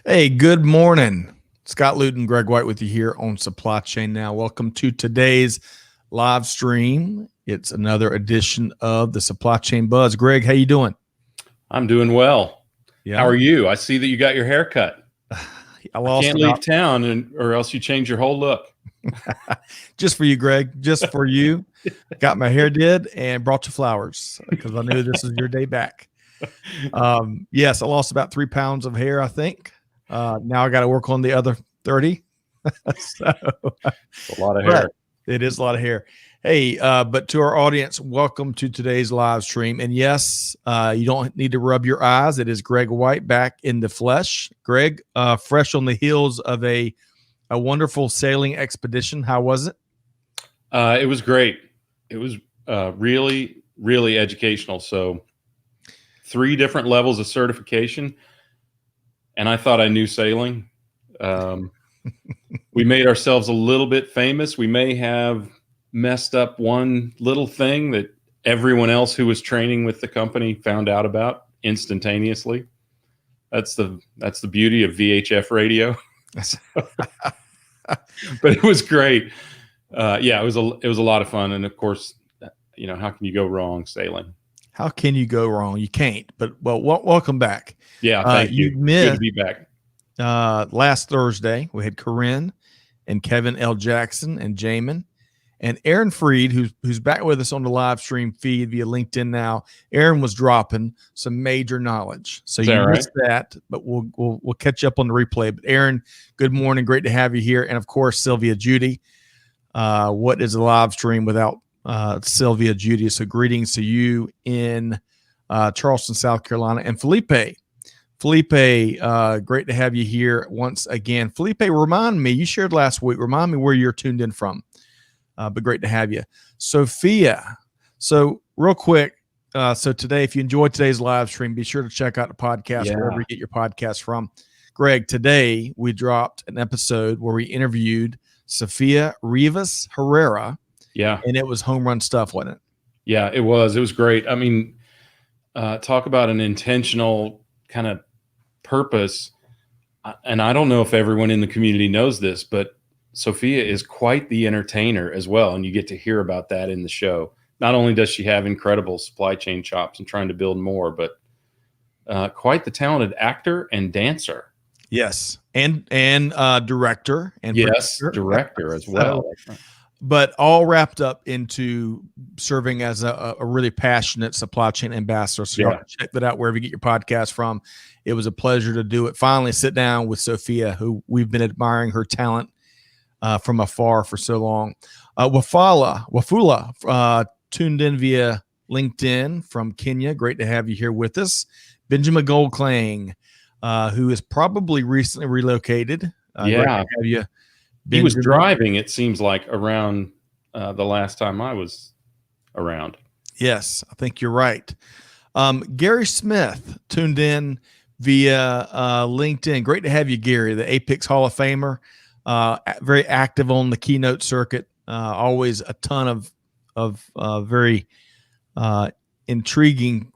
Hey, good morning. Scott Luton and Greg White with you here on Supply Chain Now. Welcome to today's live stream. It's another edition of the Supply Chain Buzz. Greg, how you doing? I'm doing well. Yeah. How are you? I see that you got your hair cut. I can't leave town or else you change your whole look. Just for you, Greg. Just for you. Got my hair did and brought you flowers because I knew this was your day back. Yes, I lost about 3 pounds of hair, I think. Now I got to work on the other 30. So a lot of hair. It is a lot of hair. Hey, but to our audience, welcome to today's live stream. And yes, you don't need to rub your eyes. It is Greg White back in the flesh. Greg, fresh on the heels of a wonderful sailing expedition. How was it? It was great. It was really, really educational. So 3 different levels of certification. And I thought I knew sailing. We made ourselves a little bit famous. We may have messed up one little thing that everyone else who was training with the company found out about instantaneously. That's the beauty of VHF radio. But it was great. Yeah, it was a lot of fun. And of course, you know, how can you go wrong sailing? How can you go wrong? You can't. But well, welcome back. Yeah, thank you. Good to be back. Last Thursday, we had Corinne and Kevin L. Jackson and Jamin and Aaron Freed, who's back with us on the live stream feed via LinkedIn now. Aaron was dropping some major knowledge, so you missed that, but we'll catch up on the replay. But Aaron, good morning, great to have you here, and of course Sylvia Judy. What is a live stream without Sylvia Judy? So greetings to you in Charleston, South Carolina, and Felipe. Felipe, great to have you here once again. Felipe, remind me, you shared last week, remind me where you're tuned in from. But great to have you. Sophia. So real quick, so today, if you enjoyed today's live stream, be sure to check out the podcast wherever you get your podcast from. Greg, today we dropped an episode where we interviewed Sophia Rivas Herrera. Yeah. And it was home run stuff, wasn't it? Yeah, it was. It was great. I mean, talk about an intentional kind of purpose. And I don't know if everyone in the community knows this, but Sophia is quite the entertainer as well. And you get to hear about that in the show. Not only does she have incredible supply chain chops and trying to build more, but quite the talented actor and dancer. Yes. And director. And yes, director as well. But all wrapped up into serving as a really passionate supply chain ambassador. So y'all check that out wherever you get your podcast from. It was a pleasure to do it. Finally sit down with Sophia, who we've been admiring her talent from afar for so long. Wafula tuned in via LinkedIn from Kenya. Great to have you here with us. Benjamin Goldklang, who is probably recently relocated. Great to have you. He was driving, it seems like, around the last time I was around. Yes, I think you're right. Gary Smith tuned in via LinkedIn. Great to have you, Gary, the Apex Hall of Famer. Very active on the keynote circuit. Always a ton of very intriguing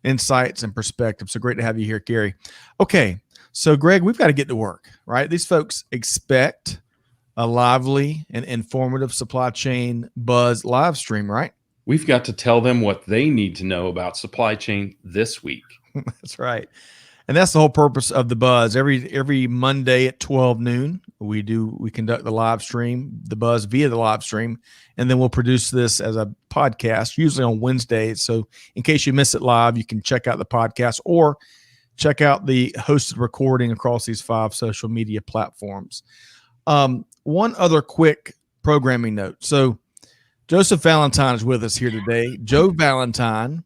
insights and perspectives. So great to have you here, Gary. Okay, so Greg, we've got to get to work, right? These folks expect a lively and informative supply chain buzz live stream, right? We've got to tell them what they need to know about supply chain this week. That's right. And that's the whole purpose of the buzz. Every Monday at 12 noon, we conduct the live stream, the buzz via the live stream, and then we'll produce this as a podcast, usually on Wednesdays. So in case you miss it live, you can check out the podcast or check out the hosted recording across these 5 social media platforms. One other quick programming note. So Joseph Valentine is with us here today. Joe Valentine.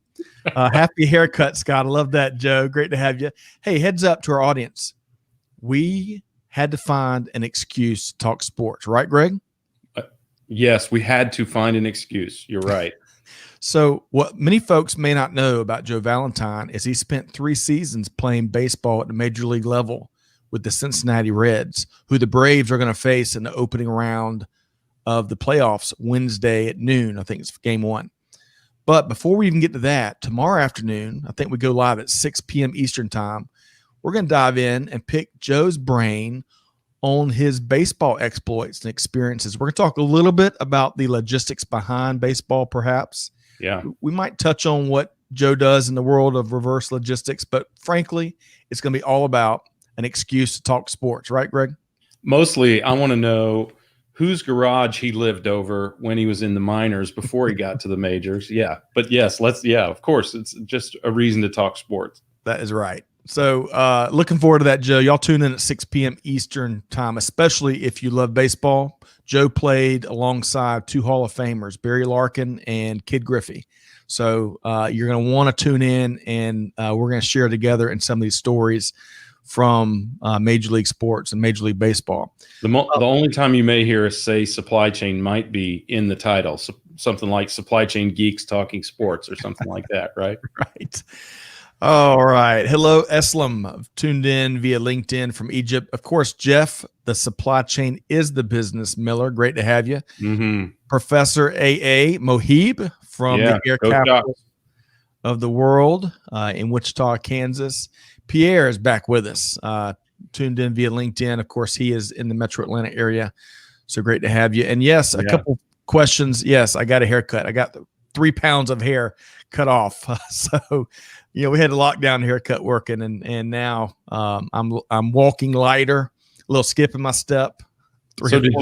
Happy haircut, Scott. I love that, Joe. Great to have you. Hey, heads up to our audience. We had to find an excuse to talk sports, right, Greg? Yes, we had to find an excuse. You're right. So what many folks may not know about Joe Valentine is he spent 3 seasons playing baseball at the major league level with the Cincinnati Reds, who the Braves are going to face in the opening round of the playoffs Wednesday at noon. I think it's game 1. But before we even get to that, tomorrow afternoon, I think we go live at 6 p.m. Eastern time. we're going to dive in and pick Joe's brain on his baseball exploits and experiences. We're going to talk a little bit about the logistics behind baseball, perhaps. Yeah. We might touch on what Joe does in the world of reverse logistics, but frankly, it's going to be all about an excuse to talk sports, right, Greg? Mostly, I want to know whose garage he lived over when he was in the minors before he got to the majors. Yeah. But yes, of course, it's just a reason to talk sports. That is right. So looking forward to that, Joe. Y'all tune in at 6 p.m. Eastern time, especially if you love baseball. Joe played alongside two Hall of Famers, Barry Larkin and Kid Griffey. So you're going to want to tune in, and we're going to share together in some of these stories from Major League Sports and Major League Baseball. The only time you may hear us say supply chain might be in the title, so something like Supply Chain Geeks Talking Sports or something like that, right? Right. All right. Hello, Eslam. Tuned in via LinkedIn from Egypt. Of course, Jeff, the supply chain is the business. Miller, great to have you. Mm-hmm. Professor A.A. Mohib from the air capital of the world in Wichita, Kansas. Pierre is back with us, tuned in via LinkedIn. Of course, he is in the Metro Atlanta area. So great to have you. And yes, a couple questions. Yes, I got a haircut. I got 3 pounds of hair cut off. So, we had a lockdown haircut working, and now I'm walking lighter, a little skip in my step. So did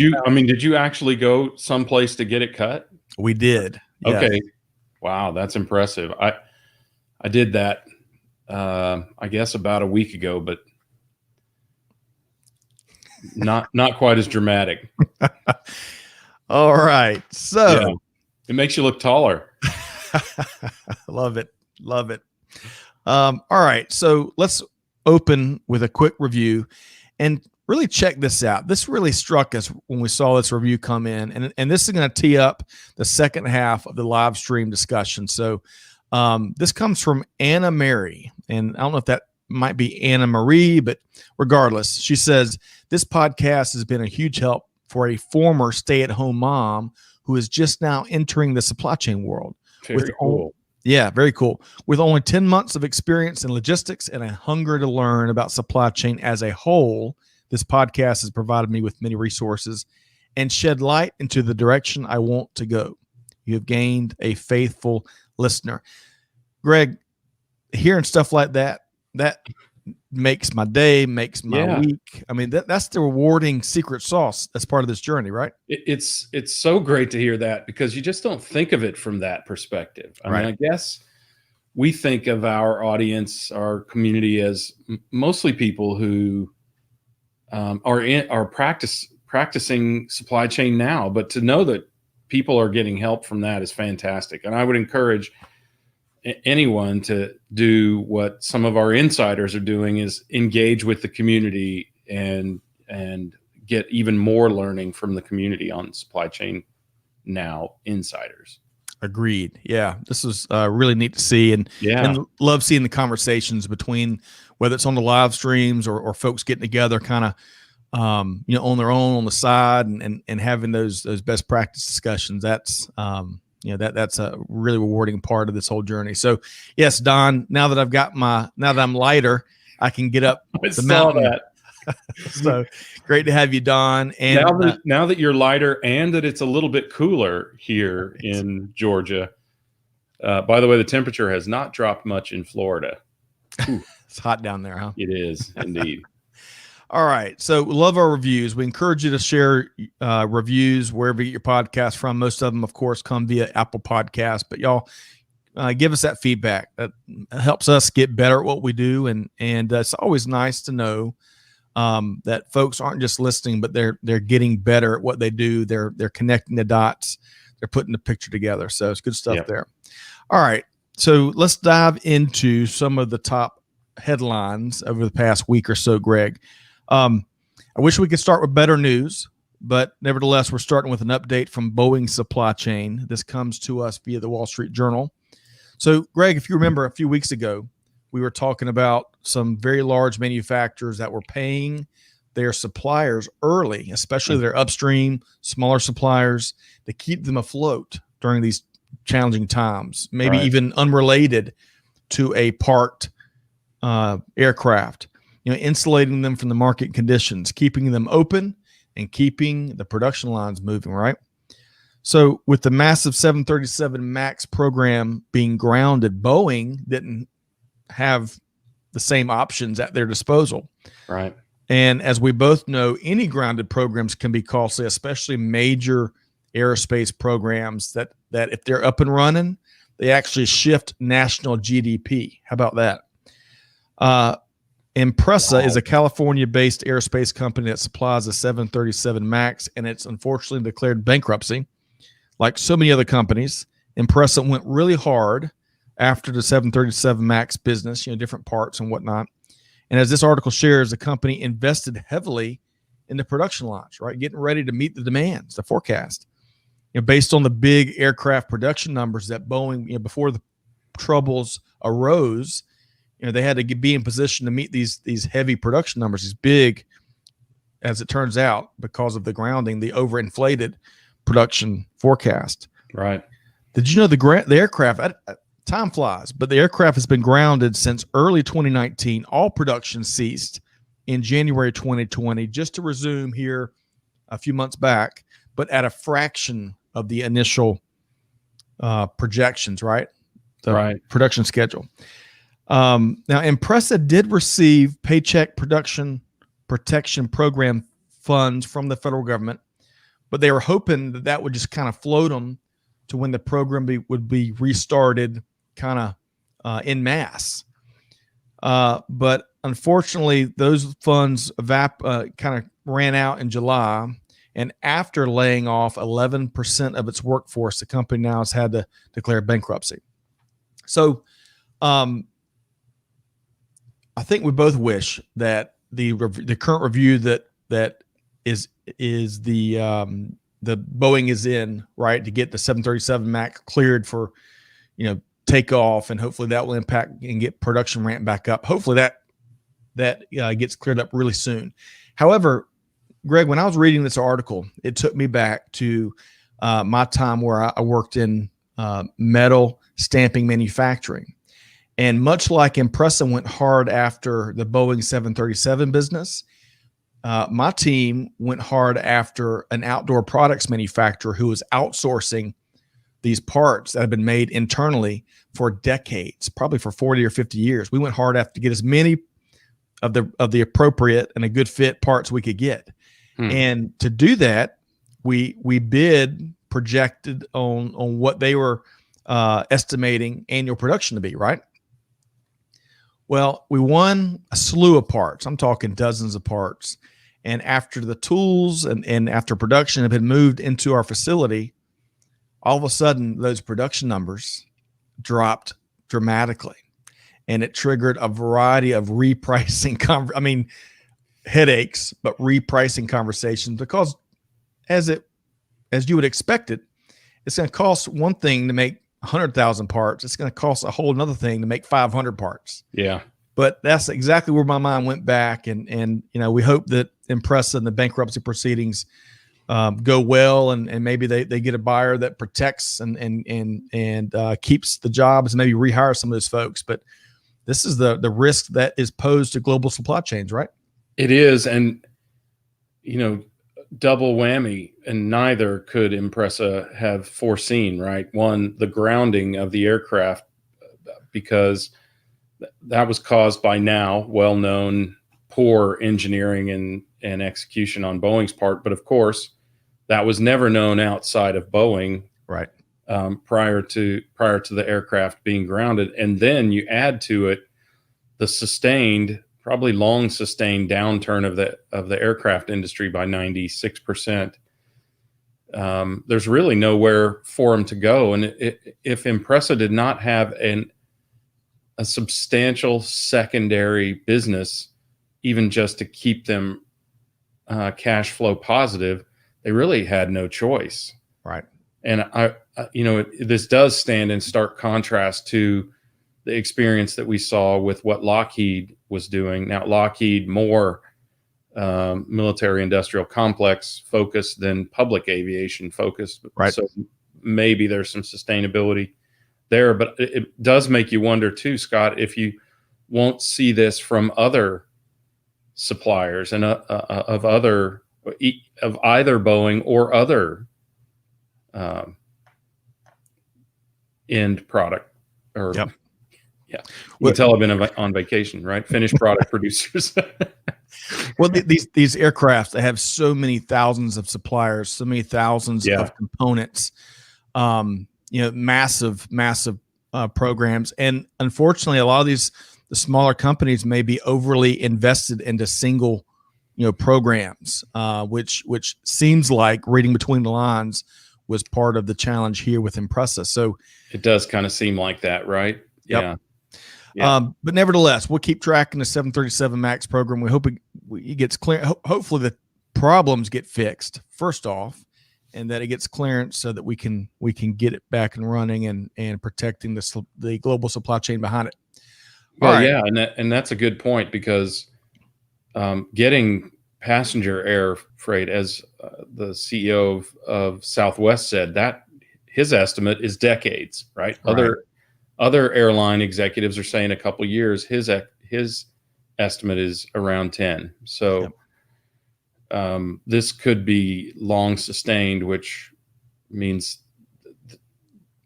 you actually go someplace to get it cut? We did. Okay. Yes. Wow, that's impressive. I did that I guess about a week ago, but not quite as dramatic. All right. So it makes you look taller. Love it. All right. So let's open with a quick review and really check this out. This really struck us when we saw this review come in, and this is going to tee up the second half of the live stream discussion. So this comes from Anna Mary, and I don't know if that might be Anna Marie, but regardless, she says, this podcast has been a huge help for a former stay-at-home mom who is just now entering the supply chain world. Very cool. Very cool. With only 10 months of experience in logistics and a hunger to learn about supply chain as a whole, this podcast has provided me with many resources and shed light into the direction I want to go. You have gained a faithful listener. Greg, hearing stuff like that makes my day, makes my week. I mean, that's the rewarding secret sauce that's part of this journey, right? It's so great to hear that, because you just don't think of it from that perspective. I mean, I guess we think of our audience, our community, as mostly people who are practicing supply chain now, but to know that people are getting help from that is fantastic. And I would encourage anyone to do what some of our insiders are doing, is engage with the community and get even more learning from the community on supply chain now insiders. Agreed. Yeah. This is really neat to see, and love seeing the conversations between, whether it's on the live streams or folks getting together kind of, on their own on the side and having those best practice discussions. That's, that's a really rewarding part of this whole journey. So yes, Don, now that I'm lighter, I can get up the mountain. So great to have you, Don. And now that you're lighter and that it's a little bit cooler here in Georgia. By the way, the temperature has not dropped much in Florida. It's hot down there, huh? It is indeed. All right. So we love our reviews. We encourage you to share reviews wherever you get your podcast from. Most of them, of course, come via Apple Podcasts, but y'all give us that feedback. That helps us get better at what we do. And it's always nice to know that folks aren't just listening, but they're getting better at what they do. They're connecting the dots. They're putting the picture together. So it's good stuff there. All right. So let's dive into some of the top headlines over the past week or so, Greg. I wish we could start with better news, but nevertheless, we're starting with an update from Boeing supply chain. This comes to us via the Wall Street Journal. So, Greg, if you remember a few weeks ago, we were talking about some very large manufacturers that were paying their suppliers early, especially their upstream, smaller suppliers, to keep them afloat during these challenging times, maybe even unrelated to a parked aircraft. insulating them from the market conditions, keeping them open and keeping the production lines moving, right? So with the massive 737 MAX program being grounded, Boeing didn't have the same options at their disposal. Right. And as we both know, any grounded programs can be costly, especially major aerospace programs that if they're up and running, they actually shift national GDP. How about that? Impressa is a California-based aerospace company that supplies the 737 MAX, and it's unfortunately declared bankruptcy. Like so many other companies, Impressa went really hard after the 737 MAX business, different parts and whatnot. And as this article shares, the company invested heavily in the production lines, right? Getting ready to meet the demands, the forecast. Based on the big aircraft production numbers that Boeing, before the troubles arose, they had to be in position to meet these heavy production numbers, these big, as it turns out, because of the grounding, the overinflated production forecast. Right. Did you know the aircraft, time flies, but the aircraft has been grounded since early 2019. All production ceased in January 2020, just to resume here a few months back, but at a fraction of the initial projections, right? The production schedule. Now, Impressa did receive Paycheck Production Protection Program funds from the federal government, but they were hoping that would just kind of float them to when the program would be restarted kind of en masse. But unfortunately, those funds kind of ran out in July. And after laying off 11% of its workforce, the company now has had to declare bankruptcy. So I think we both wish that the current review that is the Boeing is in, right, to get the 737 MAX cleared for takeoff, and hopefully that will impact and get production ramped back up. Hopefully that gets cleared up really soon. However, Greg, when I was reading this article, it took me back to my time where I worked in metal stamping manufacturing. And much like Impressa went hard after the Boeing 737 business, my team went hard after an outdoor products manufacturer who was outsourcing these parts that have been made internally for decades, probably for 40 or 50 years. We went hard after to get as many of the appropriate and a good fit parts we could get. And to do that, we bid projected on what they were estimating annual production to be, right? Well, we won a slew of parts. I'm talking dozens of parts. And after the tools and after production have been moved into our facility, all of a sudden those production numbers dropped dramatically. And it triggered a variety of repricing, headaches, but repricing conversations, because as you would expect it, it's going to cost one thing to make 100,000 parts. It's going to cost a whole another thing to make 500 parts. Yeah. But that's exactly where my mind went back. And we hope that Impressa and the bankruptcy proceedings go well, and maybe they get a buyer that protects and keeps the jobs and maybe rehire some of those folks. But this is the risk that is posed to global supply chains, right? It is. And, double whammy, and neither could Impressa have foreseen, right? One, the grounding of the aircraft, because that was caused by now well-known poor engineering and execution on Boeing's part. But of course, that was never known outside of Boeing, right? Prior to the aircraft being grounded. And then you add to it the sustained, probably long sustained downturn of the aircraft industry by 96%. There's really nowhere for them to go. And if Impressa did not have a substantial secondary business, even just to keep them cash flow positive, they really had no choice. Right. And this does stand in stark contrast to the experience that we saw with what Lockheed was doing. Now, Lockheed more military industrial complex focused than public aviation focused. Right. So maybe there's some sustainability there, but it does make you wonder too, Scott, if you won't see this from other suppliers and of either Boeing or other end product. Or Yep. Yeah, you can tell I've been on vacation, right? Finished product producers. Well, these aircraft, they have so many thousands of suppliers, so many thousands of components, massive programs. And unfortunately, a lot of the smaller companies may be overly invested into single, programs, which seems like, reading between the lines, was part of the challenge here with Impressa. So it does kind of seem like that, right? Yep. Yeah. But nevertheless, we'll keep tracking the 737 MAX program. We hope it gets clear. Hopefully the problems get fixed first off, and that it gets clearance so that we can get it back and running and protecting the global supply chain behind it. Well, yeah, and that's a good point, because getting passenger air freight, as the CEO of Southwest said, that his estimate is decades, right? Other airline executives are saying a couple of years. His estimate is around 10. So this could be long sustained, which means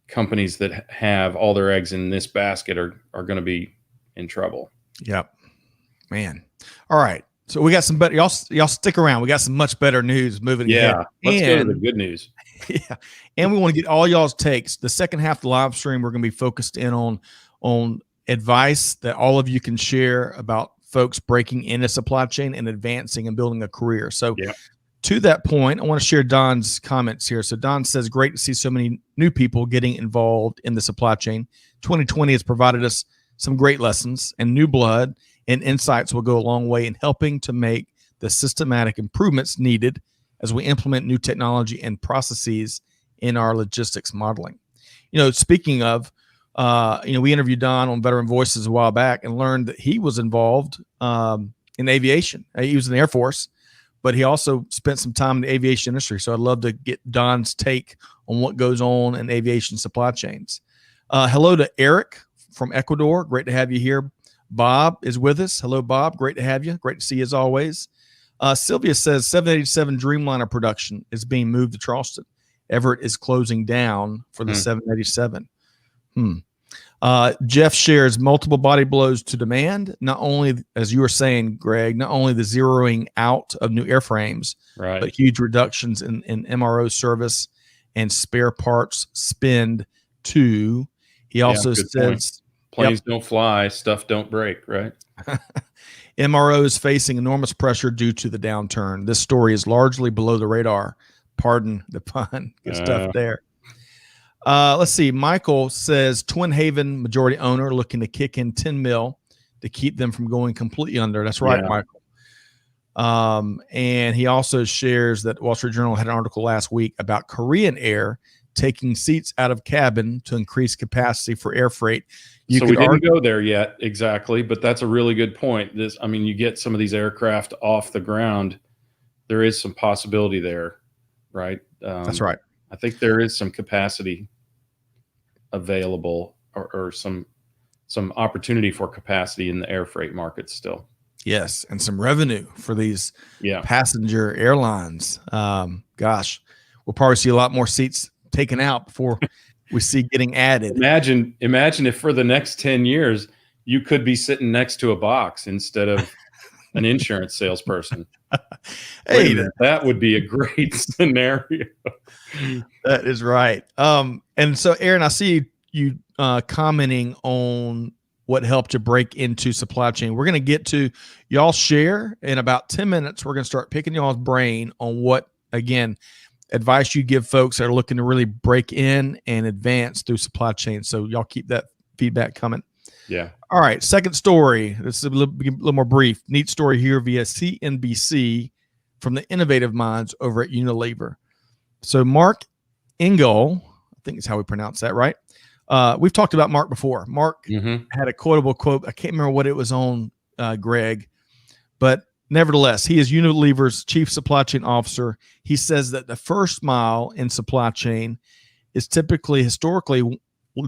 companies that have all their eggs in this basket are going to be in trouble. Yep, man. All right. So we got some better. Y'all stick around. We got some much better news moving ahead. Let's go to the good news. Yeah, and we want to get all y'all's takes. The second half of the live stream, we're going to be focused in on advice that all of you can share about folks breaking into supply chain and advancing and building a career. So to that point, I want to share Don's comments here. So Don says, great to see so many new people getting involved in the supply chain. 2020 has provided us some great lessons, and new blood and insights will go a long way in helping to make the systematic improvements needed as we implement new technology and processes in our logistics modeling. Speaking of, we interviewed Don on Veteran Voices a while back and learned that he was involved in aviation. He was in the Air Force, but he also spent some time in the aviation industry. So I'd love to get Don's take on what goes on in aviation supply chains. Hello to Eric from Ecuador. Great to have you here. Bob is with us. Hello, Bob. Great to have you. Great to see you as always. Sylvia says 787 Dreamliner production is being moved to Charleston. Everett is closing down for the 787. Jeff shares multiple body blows to demand. Not only, as you were saying, Greg, not only the zeroing out of new airframes, but huge reductions in MRO service and spare parts spend too. He also says planes don't fly, stuff don't break, right? MRO is facing enormous pressure due to the downturn. This story is largely below the radar. Pardon the pun. Good stuff there. Let's see. Michael says Twin Haven majority owner looking to kick in 10 mil to keep them from going completely under. That's right, Michael. And he also shares that Wall Street Journal had an article last week about Korean Air taking seats out of cabin to increase capacity for air freight. So we didn't go there yet exactly, but that's a really good point. You get some of these aircraft off the ground, there is some possibility there, right? That's right. I think there is some capacity available, or some opportunity for capacity in the air freight market still. Yes, and some revenue for these passenger airlines. Gosh, we'll probably see a lot more seats taken out before we see getting added. Imagine if for the next 10 years you could be sitting next to a box instead of an insurance salesperson. Hey, that would be a great scenario. That is right. And so Aaron, I see you commenting on what helped you break into supply chain. We're going to get to y'all share in about 10 minutes. We're going to start picking y'all's brain on what, again, advice you give folks that are looking to really break in and advance through supply chain. So y'all keep that feedback coming. Yeah. All right. Second story. This is a little more brief. Neat story here via CNBC from the innovative minds over at Unilever. So Mark Engel, I think is how we pronounce that, right? We've talked about Mark before. Mark had a quotable quote. I can't remember what it was on, Greg, but nevertheless, he is Unilever's chief supply chain officer. He says that the first mile in supply chain is typically historically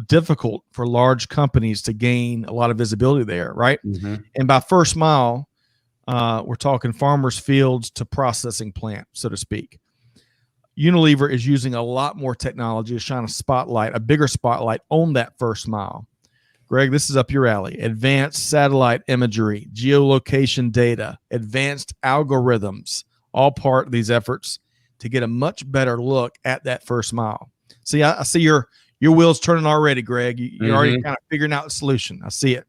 difficult for large companies to gain a lot of visibility there, right? And by first mile, We're talking farmers' fields to processing plant, so to speak. Unilever is using a lot more technology to shine a bigger spotlight on that first mile. Greg, this is up your alley. Advanced satellite imagery, geolocation data, advanced algorithms, all part of these efforts to get a much better look at that first mile. See, I see your wheels turning already, Greg. You're already kind of figuring out the solution. I see it.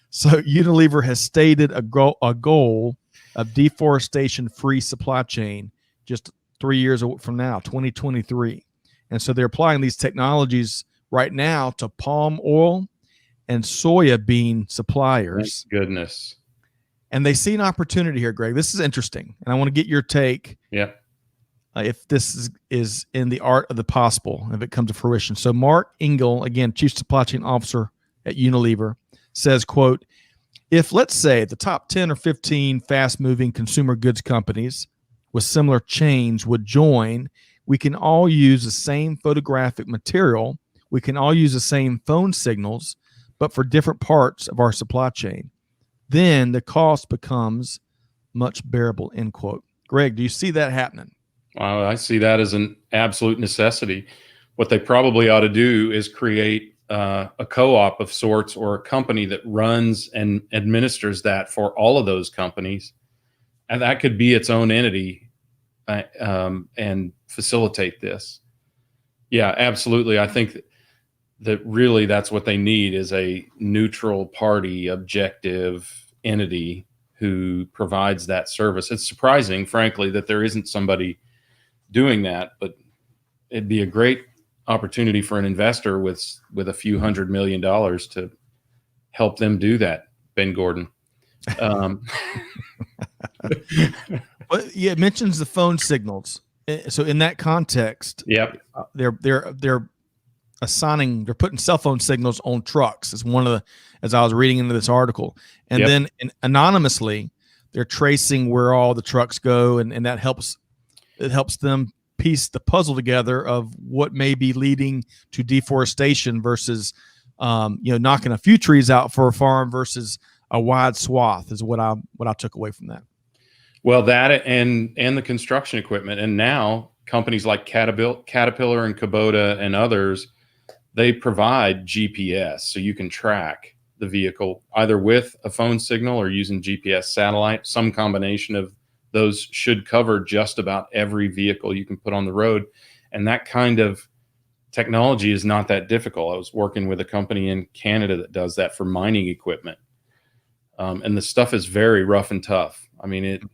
So Unilever has stated a goal of deforestation-free supply chain just 3 years from now, 2023. And so they're applying these technologies right now to palm oil and soya bean suppliers. Thank goodness. And they see an opportunity here, Greg. This is interesting. And I want to get your take. Yeah. If this is in the art of the possible, if it comes to fruition. So Mark Engel, again, Chief Supply Chain Officer at Unilever, says, quote, if let's say the top 10 or 15 fast-moving consumer goods companies with similar chains would join, we can all use the same photographic material. We can all use the same phone signals, but for different parts of our supply chain. Then the cost becomes much bearable, end quote. Greg, do you see that happening? I see that as an absolute necessity. What they probably ought to do is create a co-op of sorts, or a company that runs and administers that for all of those companies. And that could be its own entity and facilitate this. Yeah, absolutely. I think that really that's what they need, is a neutral party, objective entity who provides that service. It's surprising, frankly, that there isn't somebody doing that, but it'd be a great opportunity for an investor with a few $100 million to help them do that, Ben Gordon. Well, yeah, it mentions the phone signals. So in that context, yep, they're putting cell phone signals on trucks. Is one of the, as I was reading into this article, and then anonymously they're tracing where all the trucks go, and that helps. It helps them piece the puzzle together of what may be leading to deforestation versus, knocking a few trees out for a farm versus a wide swath, is what I took away from that. Well, that and the construction equipment, and now companies like Caterpillar and Kubota and others, they provide GPS, so you can track the vehicle either with a phone signal or using GPS satellite. Some combination of those should cover just about every vehicle you can put on the road. And that kind of technology is not that difficult. I was working with a company in Canada that does that for mining equipment. And the stuff is very rough and tough. I mean,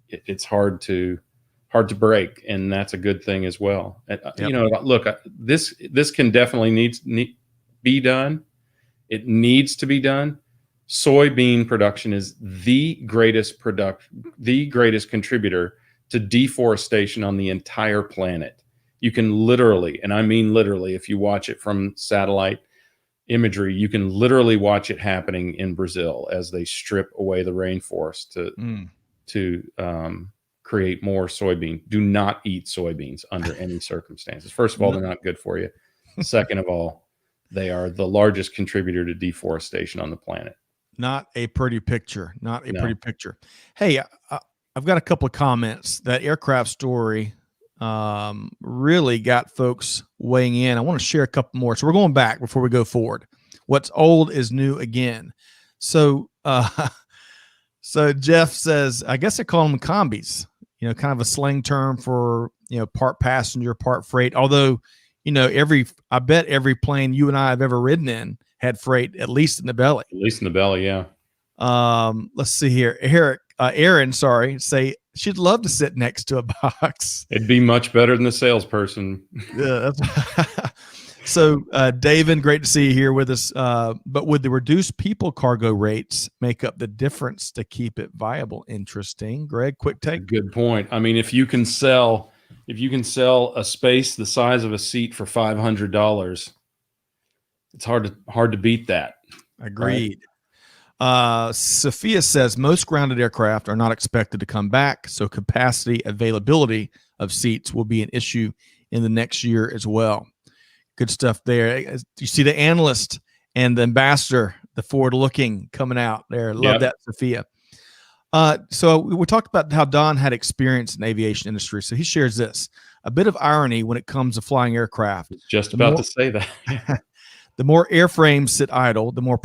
it's hard to break, and that's a good thing as well. Yep. Look, this can definitely be done. It needs to be done. Soybean production is the greatest contributor to deforestation on the entire planet. You can literally, and I mean literally, if you watch it from satellite imagery, you can literally watch it happening in Brazil as they strip away the rainforest to create more soybean. Do not eat soybeans under any circumstances. First of all, they're not good for you. Second of all, they are the largest contributor to deforestation on the planet. Not a pretty picture. Not a pretty picture. Hey, I've got a couple of comments. That aircraft story really got folks weighing in. I want to share a couple more. So we're going back before we go forward. What's old is new again. So so Jeff says, I guess they call them combis, kind of a slang term for, part passenger, part freight. Although, I bet every plane you and I have ever ridden in had freight, at least in the belly. At least in the belly, yeah. Let's see here. Aaron, say she'd love to sit next to a box. It'd be much better than the salesperson. Yeah. So, David, great to see you here with us. But would the reduced people cargo rates make up the difference to keep it viable? Interesting. Greg, quick take. Good point. I mean, if you can sell a space the size of a seat for $500, it's hard to beat that. Agreed. Right? Sophia says most grounded aircraft are not expected to come back, so capacity availability of seats will be an issue in the next year as well. Good stuff there. You see the analyst and the ambassador, the forward looking coming out there. Love that, Sophia. So we talked about how Don had experience in the aviation industry. So he shares this, a bit of irony when it comes to flying aircraft. Just about to say that. The more airframes sit idle, the more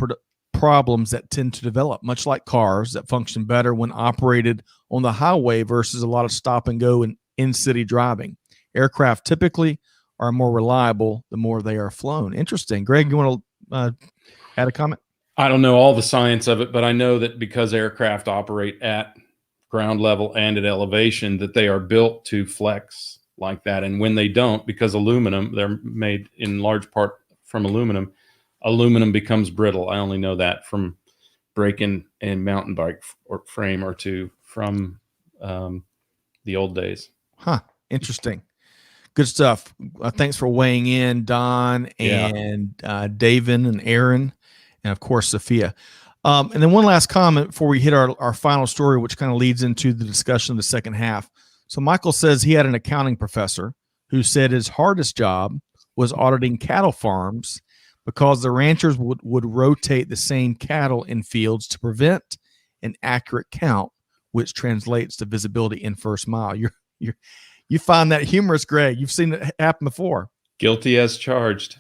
problems that tend to develop, much like cars that function better when operated on the highway versus a lot of stop and go and in-city driving. Aircraft typically are more reliable the more they are flown. Interesting. Greg, you want to add a comment? I don't know all the science of it, but I know that because aircraft operate at ground level and at elevation, that they are built to flex like that. And when they don't, because aluminum, they're made in large part from aluminum becomes brittle. I only know that from breaking a mountain bike or frame or two from the old days. Huh. Interesting. Good stuff. Thanks for weighing in, Don and David and Aaron, and of course, Sophia. And then one last comment before we hit our final story, which kind of leads into the discussion of the second half. So Michael says he had an accounting professor who said his hardest job was auditing cattle farms because the ranchers would rotate the same cattle in fields to prevent an accurate count, which translates to visibility in first mile. You find that humorous, Greg. You've seen it happen before. Guilty as charged.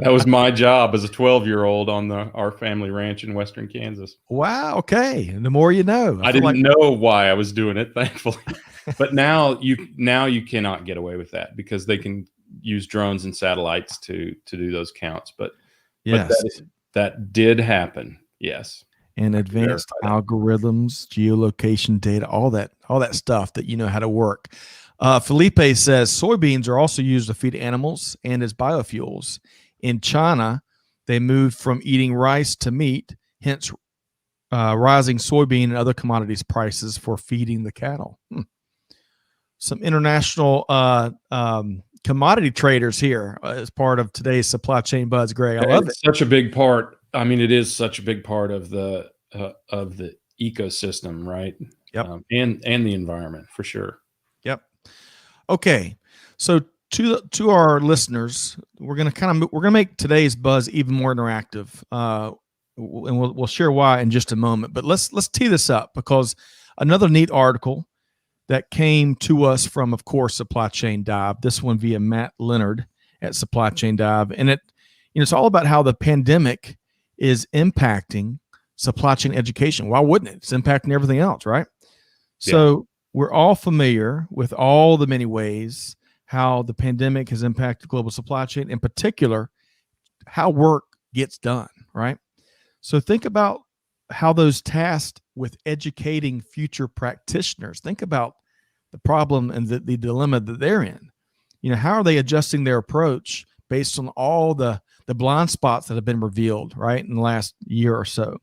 That was my job as a 12-year-old on our family ranch in western Kansas. Wow. Okay. And the more you know. I didn't know why I was doing it, thankfully. But now you cannot get away with that because they can use drones and satellites to do those counts. But yes, that did happen. Yes. And advanced algorithms, geolocation data, all that stuff that you know how to work. Felipe says soybeans are also used to feed animals and as biofuels. In China, they moved from eating rice to meat, hence rising soybean and other commodities prices for feeding the cattle. Some international commodity traders here as part of today's supply chain buzz, Greg. I love it. Such a big part. I mean, it is such a big part of the ecosystem, right? Yep. And the environment for sure. Yep. Okay. So to our listeners, we're gonna make today's buzz even more interactive, and we'll share why in just a moment. But let's tee this up because another neat article that came to us from, of course, Supply Chain Dive. This one via Matt Leonard at Supply Chain Dive, and it's all about how the pandemic is impacting supply chain education. Why wouldn't it? It's impacting everything else, right? Yeah. So we're all familiar with all the many ways how the pandemic has impacted global supply chain, in particular, how work gets done, right? So think about how those tasked with educating future practitioners, think about the problem and the dilemma that they're in. How are they adjusting their approach based on all the blind spots that have been revealed, right, in the last year or so?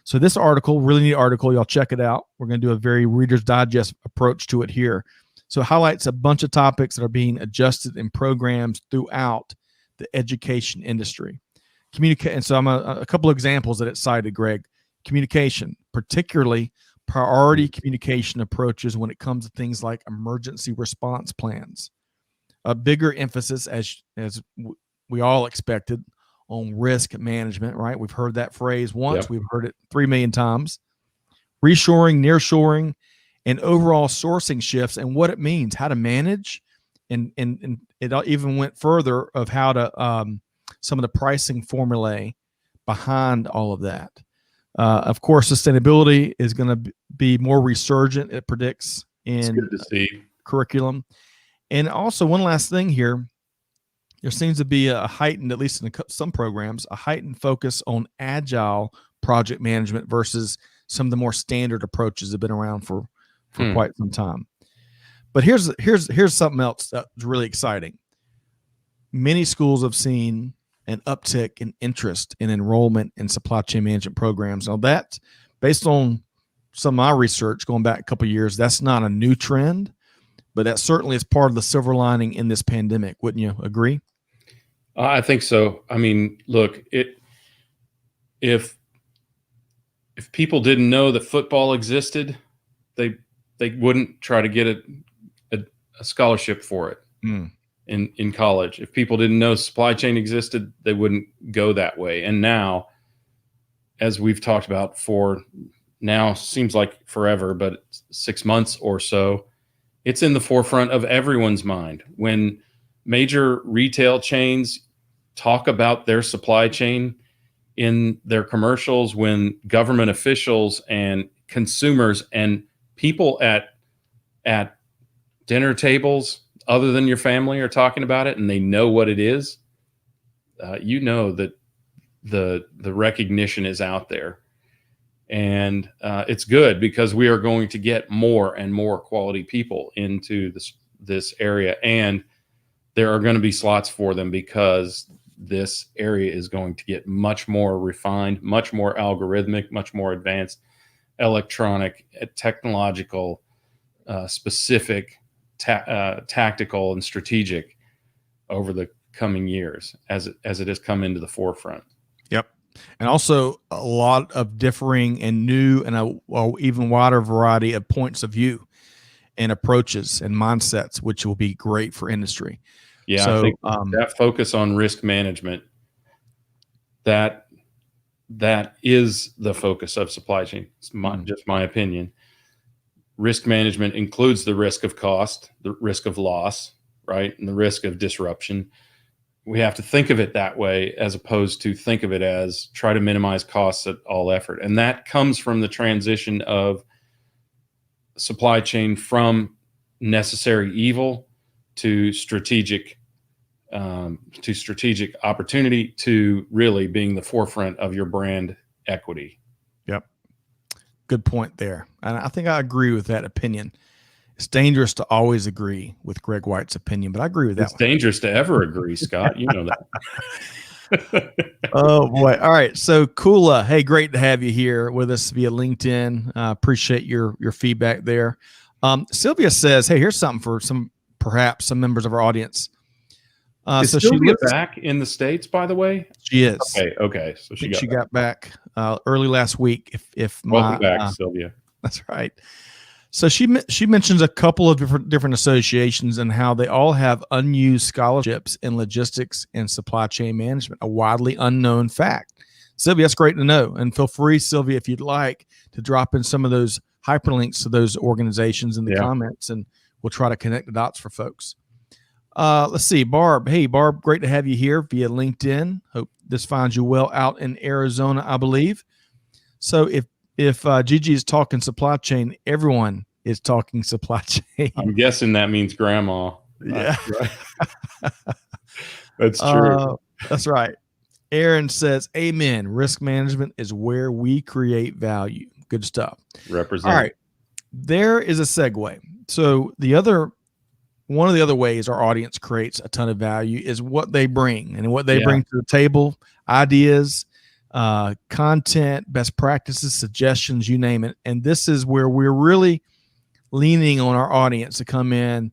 So this article, really neat article, y'all check it out. We're going to do a very Reader's Digest approach to it here. So it highlights a bunch of topics that are being adjusted in programs throughout the education industry. And so I'm a couple of examples that it cited, Greg. Communication, particularly priority communication approaches when it comes to things like emergency response plans. A bigger emphasis, as we all expected, on risk management, right? We've heard that phrase once. Yep. We've heard it 3 million times. Reshoring, nearshoring, and overall sourcing shifts and what it means, how to manage, and it even went further of how to some of the pricing formulae behind all of that. Of course, sustainability is going to be more resurgent. It predicts in curriculum. And also one last thing here. There seems to be a heightened, at least in some programs, a heightened focus on agile project management versus some of the more standard approaches that have been around for quite some time. But here's something else that's really exciting. Many schools have seen an uptick in interest in enrollment in supply chain management programs. Now that, based on some of my research going back a couple of years, that's not a new trend, but that certainly is part of the silver lining in this pandemic. Wouldn't you agree? I think so. I mean, look, if people didn't know that football existed, they wouldn't try to get a scholarship for it in college. If people didn't know supply chain existed, they wouldn't go that way. And now as we've talked about for now, seems like forever, but 6 months or so, it's in the forefront of everyone's mind. When major retail chains talk about their supply chain in their commercials, when government officials and consumers and people at dinner tables other than your family are talking about it, and they know what it is, you know that the recognition is out there. And it's good because we are going to get more and more quality people into this area, and there are going to be slots for them because this area is going to get much more refined, much more algorithmic, much more advanced, electronic, technological, specific, tactical, and strategic over the coming years as it has come into the forefront. Yep. And also a lot of differing and new and a even wider variety of points of view and approaches and mindsets, which will be great for industry. Yeah, so, I think that focus on risk management, that is the focus of supply chain. It's just my opinion. Risk management includes the risk of cost, the risk of loss, right, and the risk of disruption. We have to think of it that way as opposed to think of it as try to minimize costs at all effort. And that comes from the transition of supply chain from necessary evil to strategic opportunity to really being the forefront of your brand equity. Yep. Good point there. And I think I agree with that opinion. It's dangerous to always agree with Greg White's opinion, but I agree with that. It's dangerous to ever agree, Scott. You know that. Oh boy. All right. So Cscmp, hey, great to have you here with us via LinkedIn. Appreciate your feedback there. Sylvia says, hey, here's something for perhaps some members of our audience. Is so Sylvia back in the States, by the way? She is. Okay. So she got back early last week. Welcome back, Sylvia. That's right. So she mentions a couple of different associations and how they all have unused scholarships in logistics and supply chain management, a widely unknown fact. Sylvia, that's great to know. And feel free, Sylvia, if you'd like, to drop in some of those hyperlinks to those organizations in the comments, and we'll try to connect the dots for folks. Let's see, Barb. Hey, Barb, great to have you here via LinkedIn. Hope this finds you well out in Arizona, I believe. So if Gigi is talking supply chain, everyone is talking supply chain. I'm guessing that means grandma. Yeah. That's true. That's right. Aaron says, amen. Risk management is where we create value. Good stuff. Represent. All right. There is a segue. So one of the other ways our audience creates a ton of value is what they bring, and what they bring to the table, ideas, content, best practices, suggestions, you name it. And this is where we're really leaning on our audience to come in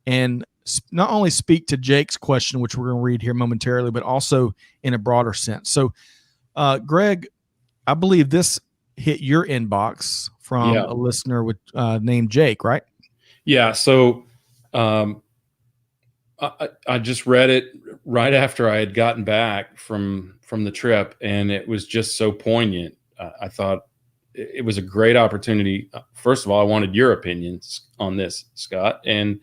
and not only speak to Jake's question, which we're going to read here momentarily, but also in a broader sense. So, Greg, I believe this hit your inbox from a listener with named Jake, right? Yeah. So I just read it right after I had gotten back from the trip, and it was just so poignant. I thought it was a great opportunity. First of all, I wanted your opinions on this, Scott, and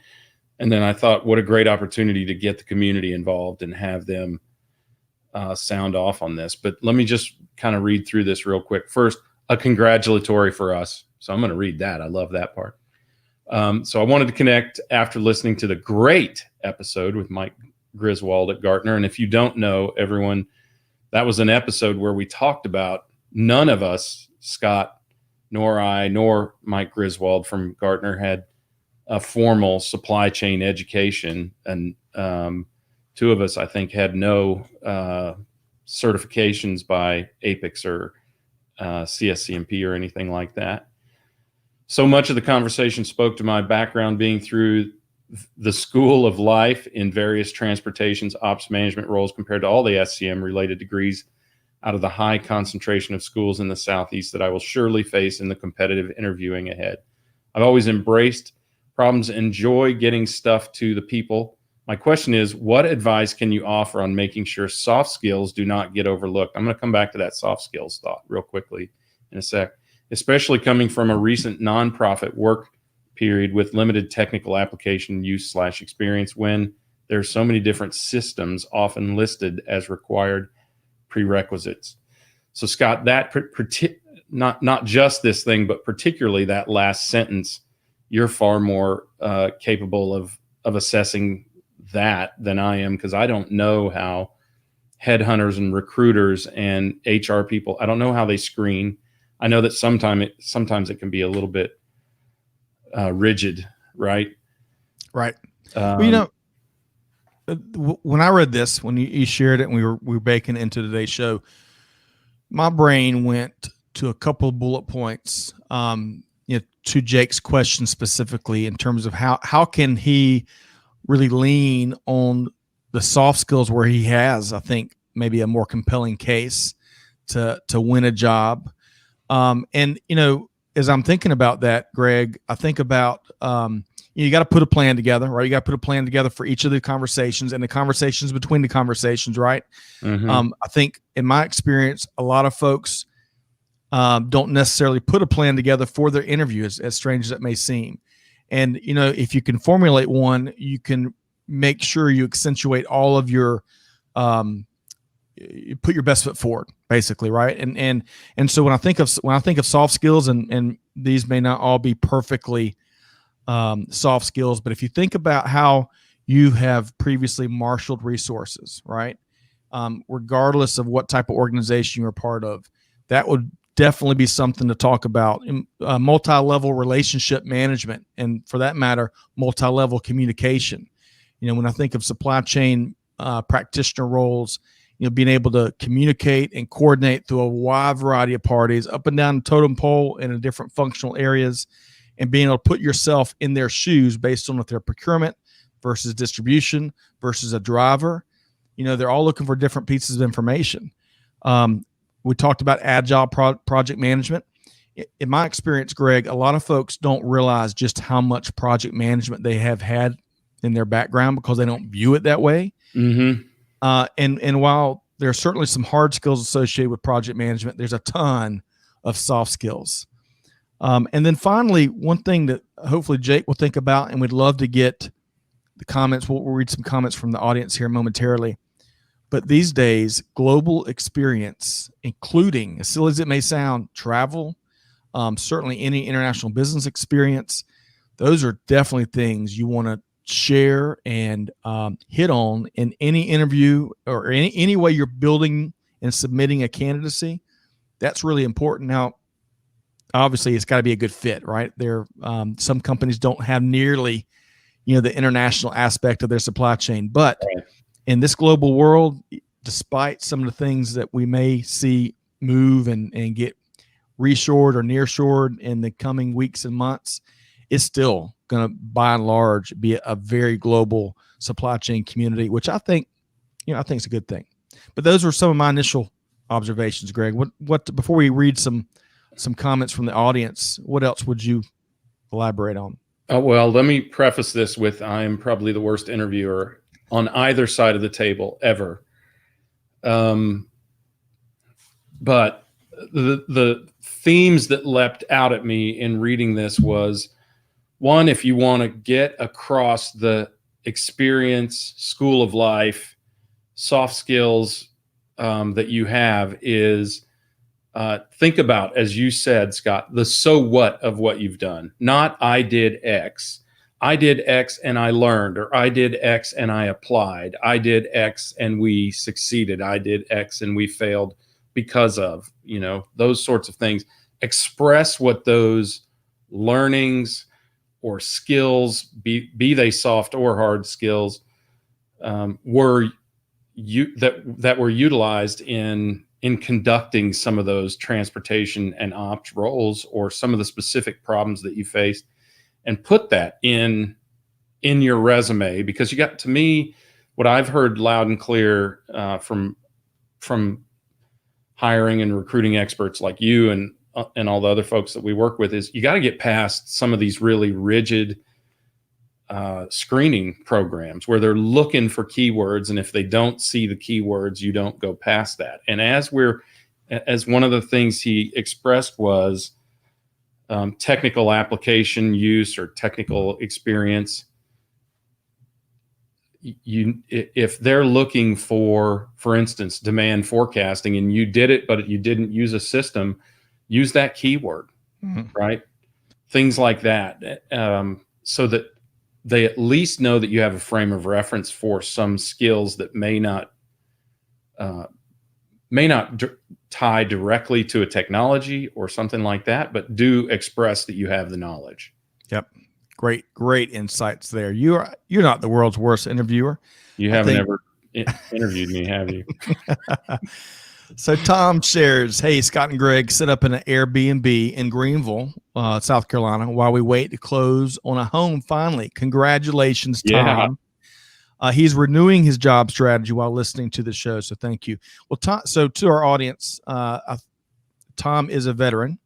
then I thought, what a great opportunity to get the community involved and have them sound off on this. But let me just kind of read through this real quick. First, a congratulatory for us. So I'm going to read that. I love that part. So I wanted to connect after listening to the great episode with Mike Griswold at Gartner. And if you don't know, everyone, that was an episode where we talked about, none of us, Scott, nor I, nor Mike Griswold from Gartner, had a formal supply chain education. And two of us, I think, had no certifications by APIX or Cscmp or anything like that. So much of the conversation spoke to my background being through the school of life in various transportations, ops management roles compared to all the SCM related degrees out of the high concentration of schools in the Southeast that I will surely face in the competitive interviewing ahead. I've always embraced problems, enjoy getting stuff to the people My question is, what advice can you offer on making sure soft skills do not get overlooked? I'm going to come back to that soft skills thought real quickly in a sec, especially coming from a recent nonprofit work period with limited technical application use / experience when there's so many different systems often listed as required prerequisites. So Scott, that not just this thing, but particularly that last sentence, you're far more capable of assessing that than I am, because I don't know how headhunters and recruiters and HR people, I don't know how they screen. I know that sometimes it can be a little bit rigid, right? Right. Well, when I read this, when you shared it and we were baking it into today's show, my brain went to a couple of bullet points, to Jake's question specifically in terms of how can he really lean on the soft skills where he has, I think, maybe a more compelling case to win a job. And, as I'm thinking about that, Greg, I think about, you got to put a plan together, right? You got to put a plan together for each of the conversations and the conversations between the conversations, right? Mm-hmm. I think in my experience, a lot of folks don't necessarily put a plan together for their interview, as strange as it may seem. And, if you can formulate one, you can make sure you accentuate all of your, you put your best foot forward, basically, right? And so when I think of soft skills, and these may not all be perfectly soft skills, but if you think about how you have previously marshaled resources, right? Regardless of what type of organization you're a part of, that would definitely be something to talk about. Multi-level relationship management, and for that matter, multi-level communication. When I think of supply chain practitioner roles, being able to communicate and coordinate through a wide variety of parties up and down the totem pole in different functional areas, and being able to put yourself in their shoes based on if they're procurement versus distribution versus a driver. They're all looking for different pieces of information. We talked about Agile project management. In my experience, Greg, a lot of folks don't realize just how much project management they have had in their background because they don't view it that way. Mm-hmm. And while there are certainly some hard skills associated with project management, there's a ton of soft skills. And then finally, one thing that hopefully Jake will think about, and we'd love to get the comments. We'll read some comments from the audience here momentarily. But these days, global experience, including, as silly as it may sound, travel, certainly any international business experience, those are definitely things you want to share and hit on in any interview or any way you're building and submitting a candidacy. That's really important. Now, obviously, it's got to be a good fit, right? Some companies don't have nearly, the international aspect of their supply chain, but in this global world, despite some of the things that we may see move and get reshored or nearshored in the coming weeks and months, it's still going to, by and large, be a very global supply chain community, which I think is a good thing. But those were some of my initial observations, Greg. What before we read some comments from the audience, what else would you elaborate on? Well, let me preface this with I am probably the worst interviewer on either side of the table ever. But the themes that leapt out at me in reading this was, one, if you want to get across the experience, school of life, soft skills that you have is think about, as you said, Scott, the so what of what you've done. Not I did X. I did X and I learned, or I did X and I applied. I did X and we succeeded. I did X and we failed because of, those sorts of things. Express what those learnings or skills, be they soft or hard skills, were utilized in conducting some of those transportation and ops roles, or some of the specific problems that you faced, and put that in your resume. Because you got, to me, what I've heard loud and clear from hiring and recruiting experts like you and all the other folks that we work with is you got to get past some of these really rigid screening programs where they're looking for keywords, and if they don't see the keywords, you don't go past that. And as one of the things he expressed was technical application use or technical experience. If they're looking for instance, demand forecasting, and you did it, but you didn't use a system, use that keyword, right? Things like that, so that they at least know that you have a frame of reference for some skills that may not tie directly to a technology or something like that, but do express that you have the knowledge. Yep. Great insights there. You're not the world's worst interviewer. You haven't ever interviewed me, have you? So Tom shares, hey, Scott and Greg set up an Airbnb in Greenville, South Carolina, while we wait to close on a home finally. Congratulations, Tom. Yeah. He's renewing his job strategy while listening to the show, so thank you. Well, Tom, so to our audience, Tom is a veteran.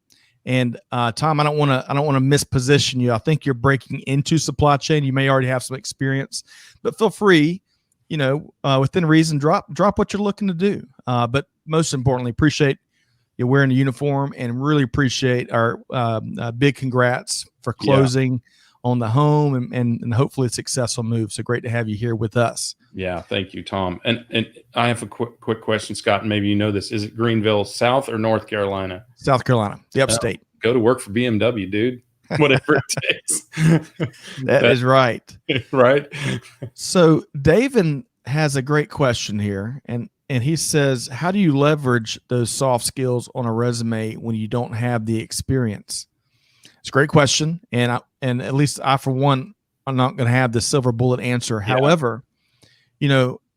And Tom, I don't want to misposition you. I think you're breaking into supply chain. You may already have some experience, but feel free, within reason, drop what you're looking to do. But most importantly, appreciate you wearing a uniform, and really appreciate our big congrats for closing on the home and hopefully a successful move. So great to have you here with us. Yeah, thank you, Tom. And I have a quick question, Scott, and maybe you know this. Is it Greenville, South or North Carolina? South Carolina, the upstate. Go to work for BMW, dude. Whatever it takes. That is right. Right. So David has a great question here, and he says, how do you leverage those soft skills on a resume when you don't have the experience? It's a great question, and at least I, for one, I'm not going to have the silver bullet answer. Yeah. However,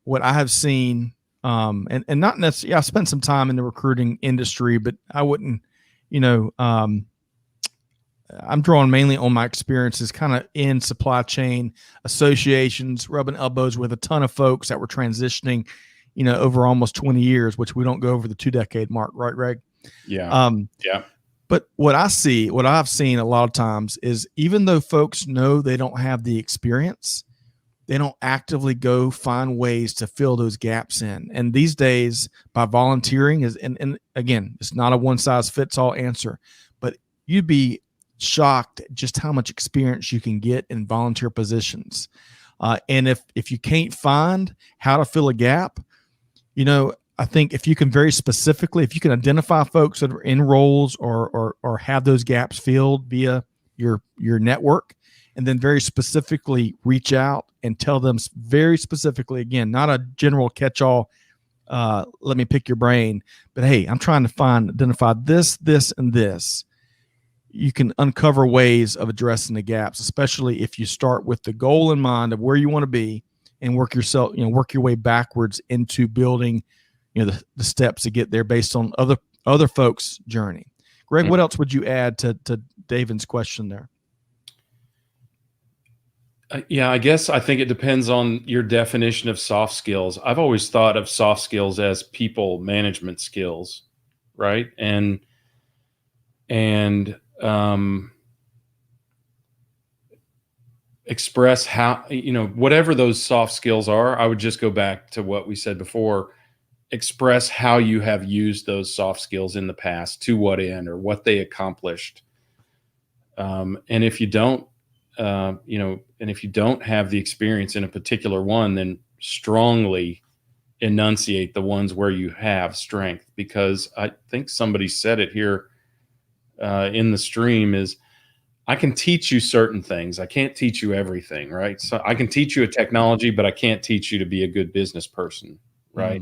what I have seen, and not necessarily, I spent some time in the recruiting industry, but I wouldn't, I'm drawing mainly on my experiences kind of in supply chain associations, rubbing elbows with a ton of folks that were transitioning, over almost 20 years, which we don't go over the 2-decade mark, right, Greg? Yeah. But what I've seen a lot of times is, even though folks know they don't have the experience, they don't actively go find ways to fill those gaps in. And these days, by volunteering, and again, it's not a one-size-fits-all answer, but you'd be shocked at just how much experience you can get in volunteer positions. And if you can't find how to fill a gap, I think if you can if you can identify folks that are in roles or have those gaps filled via your network, and then very specifically reach out and tell them very specifically, again, not a general catch-all, let me pick your brain, but hey, I'm trying to identify this, and this. You can uncover ways of addressing the gaps, especially if you start with the goal in mind of where you want to be and work your way backwards into building, the steps to get there based on other folks' journey. Greg, what else would you add to David's question there? I guess I think it depends on your definition of soft skills. I've always thought of soft skills as people management skills, right? And express how, whatever those soft skills are. I would just go back to what we said before. Express how you have used those soft skills in the past, to what end, or what they accomplished. And if you don't, and if you don't have the experience in a particular one, then strongly enunciate the ones where you have strength, because I think somebody said it here in the stream is, I can teach you certain things. I can't teach you everything, right? So I can teach you a technology, but I can't teach you to be a good business person, right?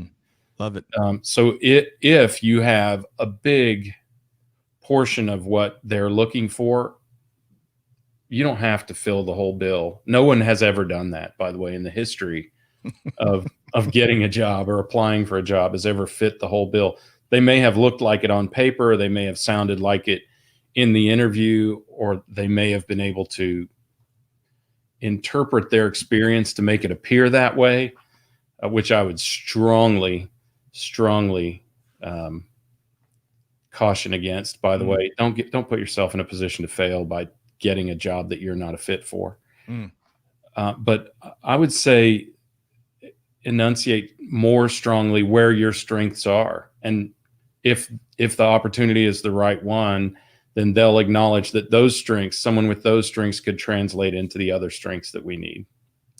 Love it. So if you have a big portion of what they're looking for, you don't have to fill the whole bill. No one has ever done that, by the way, in the history of getting a job or applying for a job, has ever fit the whole bill. They may have looked like it on paper, they may have sounded like it in the interview, or they may have been able to interpret their experience to make it appear that way, which I would strongly caution against. By the way, don't put yourself in a position to fail by getting a job that you're not a fit for. But I would say enunciate more strongly where your strengths are. And if the opportunity is the right one, then they'll acknowledge that those strengths, someone with those strengths could translate into the other strengths that we need.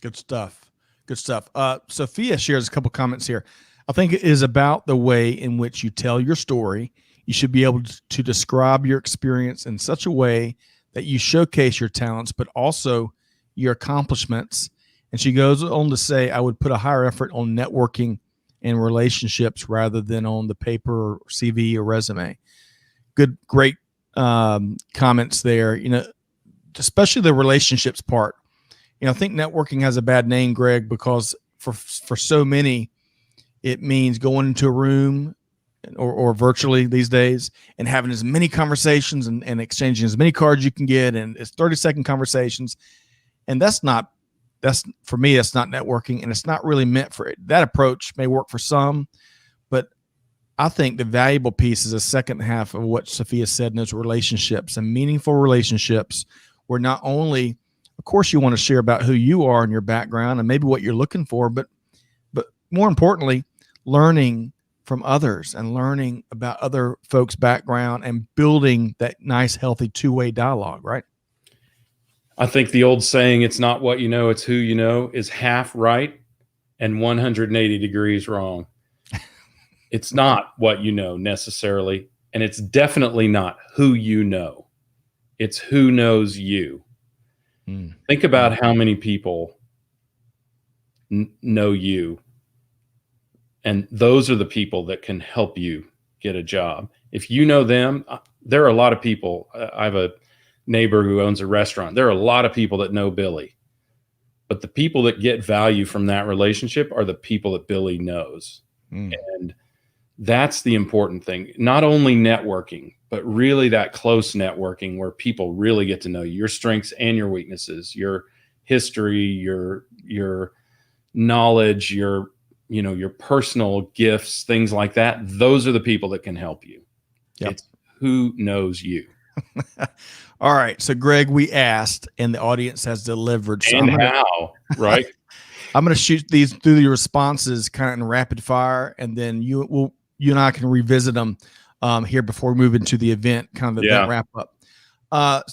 Good stuff. Good stuff. Sophia shares a couple comments here. I think it is about the way in which you tell your story. You should be able to describe your experience in such a way that you showcase your talents, but also your accomplishments. And she goes on to say, I would put a higher effort on networking and relationships rather than on the paper or CV or resume. Great comments there. Especially the relationships part. I think networking has a bad name, Greg, because for so many, it means going into a room or virtually these days and having as many conversations and exchanging as many cards you can get, and it's 30-second conversations. And for me, that's not networking, and it's not really meant for it. That approach may work for some, but I think the valuable piece is the second half of what Sophia said in those relationships, and meaningful relationships where not only, of course, you want to share about who you are and your background and maybe what you're looking for, but more importantly, learning from others and learning about other folks' background and building that nice, healthy two-way dialogue, right? I think the old saying, it's not what you know, it's who you know, is half right and 180 degrees wrong. It's not what you know necessarily, and it's definitely not who you know. It's who knows you. Think about how many people know you, and those are the people that can help you get a job. If you know them, there are a lot of people. I have a neighbor who owns a restaurant. There are a lot of people that know Billy, but the people that get value from that relationship are the people that Billy knows. And that's the important thing. Not only networking, but really that close networking where people really get to know you, your strengths and your weaknesses, your history, your knowledge, your personal gifts, things like that. Those are the people that can help you. Yep. It's who knows you. All right. So Greg, we asked and the audience has delivered. So how, right? I'm going to shoot these through the responses kind of in rapid fire, and then you and I can revisit them here before we move into the event, kind of the event wrap up.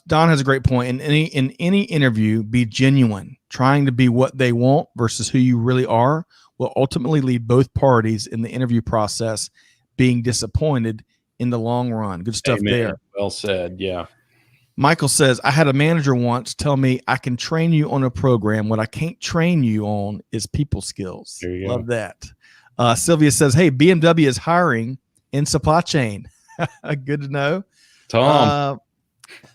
Don has a great point. In any interview, be genuine. Trying to be what they want versus who you really are will ultimately lead both parties in the interview process being disappointed in the long run. Good stuff. Amen. There. Well said. Yeah. Michael says, I had a manager once tell me I can train you on a program. What I can't train you on is people skills. There you Love go. that. Sylvia says, hey, BMW is hiring in supply chain. Good to know. Tom.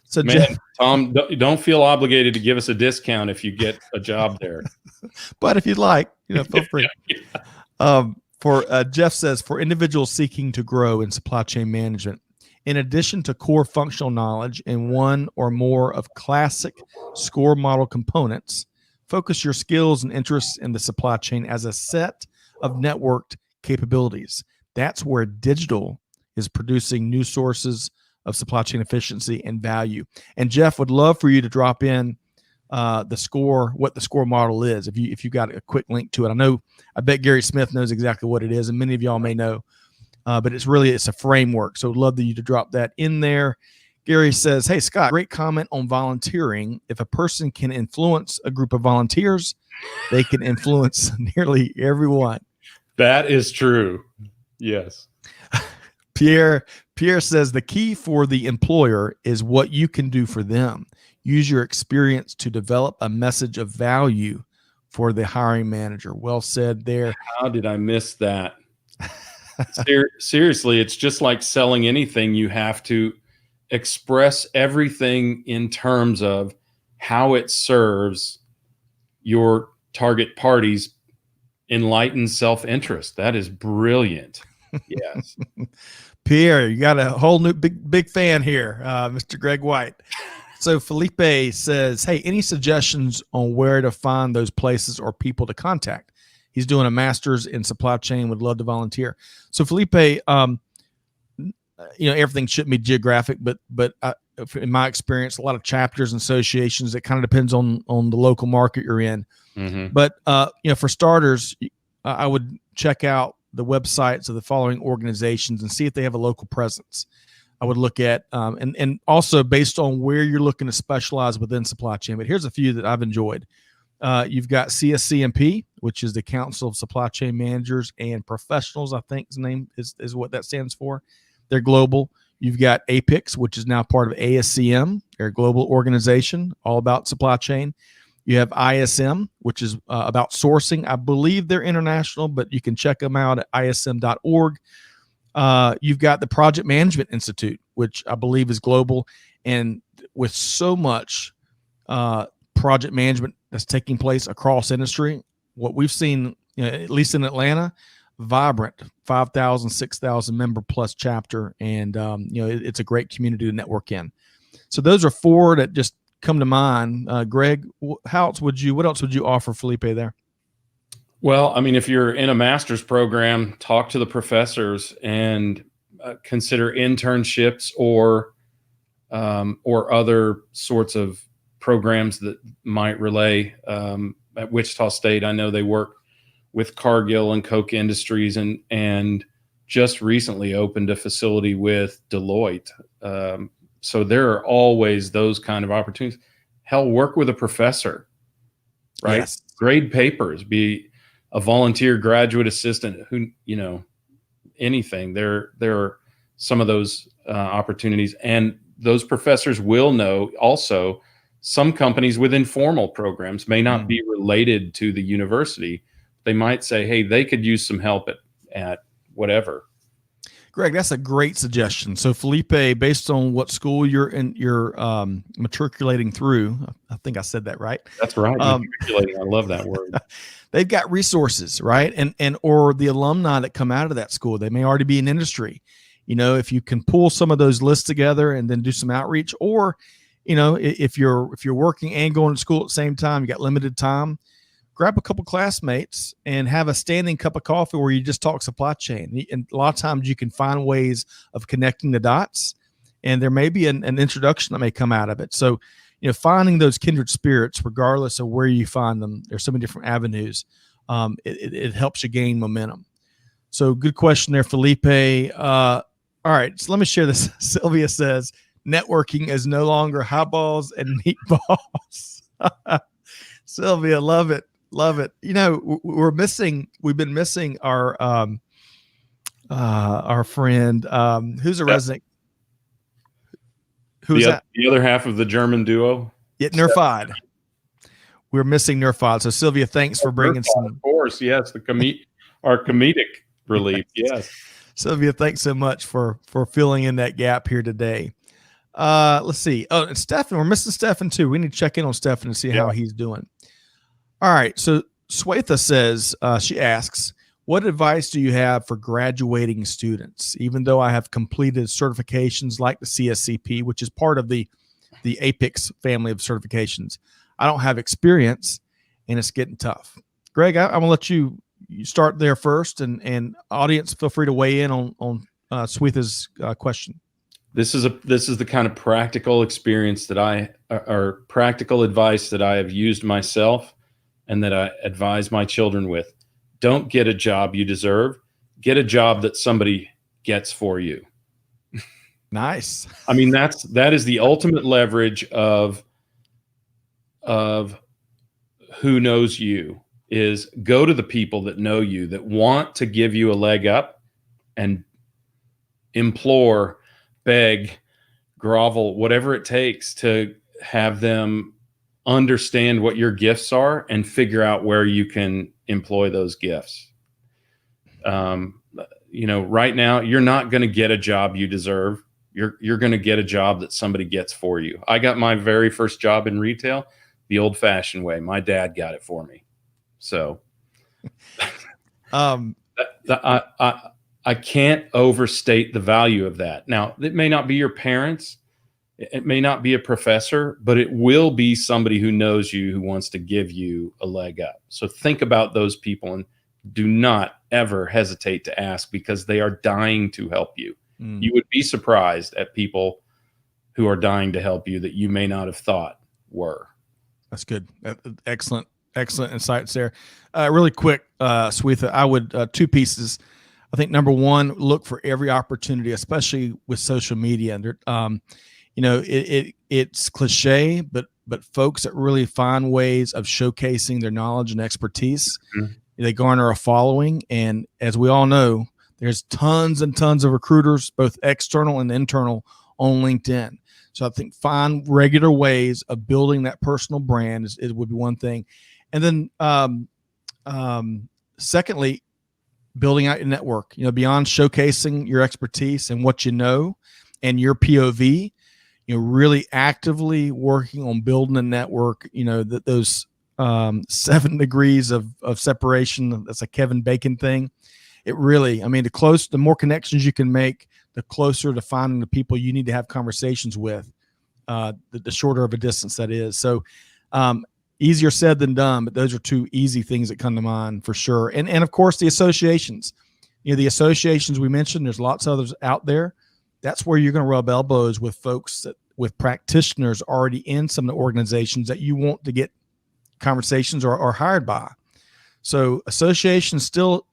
So Man, Jeff, Tom, don't feel obligated to give us a discount if you get a job there. But if you'd like, feel free. Jeff says, for individuals seeking to grow in supply chain management, in addition to core functional knowledge in one or more of classic SCORE model components, focus your skills and interests in the supply chain as a set of networked capabilities. That's where digital is producing new sources of supply chain efficiency and value. And Jeff, would love for you to drop in what the SCORE model is, if you got a quick link to it. I bet Gary Smith knows exactly what it is, and many of y'all may know. But it's a framework. So I'd love you to drop that in there. Gary says, hey, Scott, great comment on volunteering. If a person can influence a group of volunteers, they can influence nearly everyone. That is true. Yes. Pierre says the key for the employer is what you can do for them. Use your experience to develop a message of value for the hiring manager. Well said there. How did I miss that? Seriously, it's just like selling anything. You have to express everything in terms of how it serves your target party's enlightened self-interest. That is brilliant. Yes. Pierre, you got a whole new big fan here, Mr. Greg White. So Felipe says, hey, any suggestions on where to find those places or people to contact? He's doing a master's in supply chain, would love to volunteer. So Felipe, everything shouldn't be geographic, but in my experience, a lot of chapters and associations. It kind of depends on the local market you're in. Mm-hmm. But for starters, I would check out the websites of the following organizations and see if they have a local presence. I would look at and also based on where you're looking to specialize within supply chain. But here's a few that I've enjoyed. You've got Cscmp, which is the Council of Supply Chain Managers and Professionals, I think the name is what that stands for. They're global. You've got APIX, which is now part of ASCM. They're a global organization all about supply chain. You have ISM, which is about sourcing. I believe they're international, but you can check them out at ism.org. You've got the Project Management Institute, which I believe is global. And with so much project management that's taking place across industry, what we've seen, at least in Atlanta, vibrant 5,000, 6,000 member plus chapter. And, it's a great community to network in. So those are four that just come to mind. Greg, what else would you offer Felipe there? Well, I mean, if you're in a master's program, talk to the professors and consider internships or other sorts of programs that might relay. At Wichita State, I know they work with Cargill and Koch Industries and just recently opened a facility with Deloitte. So there are always those kind of opportunities. Hell, work with a professor, right? Yes. Grade papers, be a volunteer graduate assistant, anything. There are some of those opportunities. And those professors will know also some companies with informal programs may not be related to the university. They might say, hey, they could use some help at whatever. Greg, that's a great suggestion. So Felipe, based on what school you're matriculating through, I think I said that right. That's right. Matriculating. I love that word. They've got resources, right? And or the alumni that come out of that school, they may already be in industry. If you can pull some of those lists together and then do some outreach, or, if you're working and going to school at the same time, you got limited time, grab a couple classmates and have a standing cup of coffee where you just talk supply chain. And a lot of times you can find ways of connecting the dots, and there may be an introduction that may come out of it. So, finding those kindred spirits, regardless of where you find them, there's so many different avenues. It helps you gain momentum. So good question there, Felipe. All right, so let me share this. Sylvia says, networking is no longer hot balls and meatballs. Sylvia, love it. Love it. We've been missing our friend, who's a resident. Who's that? The other half of the German duo. Yeah, Nerfod. We're missing Nerfod. So Sylvia, thanks for bringing some. Of course, yes. Our comedic relief. Yes. Sylvia, thanks so much for filling in that gap here today. Let's see. Oh, and Stefan, we're missing Stefan too. We need to check in on Stefan and see how he's doing. All right. So Swetha says, she asks, what advice do you have for graduating students? Even though I have completed certifications like the Cscmp, which is part of the APIX family of certifications, I don't have experience and it's getting tough. Greg, I'm gonna let you start there first, and audience, feel free to weigh in on Swetha's question. This is the kind of practical experience or practical advice that I have used myself and that I advise my children with. Don't get a job you deserve. Get a job that somebody gets for you. Nice. I mean, that is the ultimate leverage of who knows you, is go to the people that know you, that want to give you a leg up, and implore, beg, grovel, whatever it takes to have them understand what your gifts are and figure out where you can employ those gifts. Right now, you're not going to get a job you deserve. You're going to get a job that somebody gets for you. I got my very first job in retail the old-fashioned way. My dad got it for me. So I can't overstate the value of that. Now, it may not be your parents. It may not be a professor, but it will be somebody who knows you, who wants to give you a leg up. So think about those people and do not ever hesitate to ask, because they are dying to help you. You would be surprised at people who are dying to help you that you may not have thought were. That's good. Excellent insights there. Really quick, Swetha, I would, two pieces. I think number one, look for every opportunity, especially with social media. It's cliche, but folks that really find ways of showcasing their knowledge and expertise, they garner a following. And as we all know, there's tons and tons of recruiters, both external and internal, on LinkedIn. So I think find regular ways of building that personal brand it would be one thing. And then secondly, building out your network, beyond showcasing your expertise and what you know and your POV, really actively working on building a network, that those 7 degrees of separation, that's a Kevin Bacon thing. It really, the more connections you can make, the closer to finding the people you need to have conversations with, the shorter of a distance that is. So easier said than done, but those are 2 easy things that come to mind for sure. And of course, the associations. The associations we mentioned, there's lots of others out there. That's where you're going to rub elbows with folks, with practitioners already in some of the organizations that you want to get conversations or hired by. So associations still,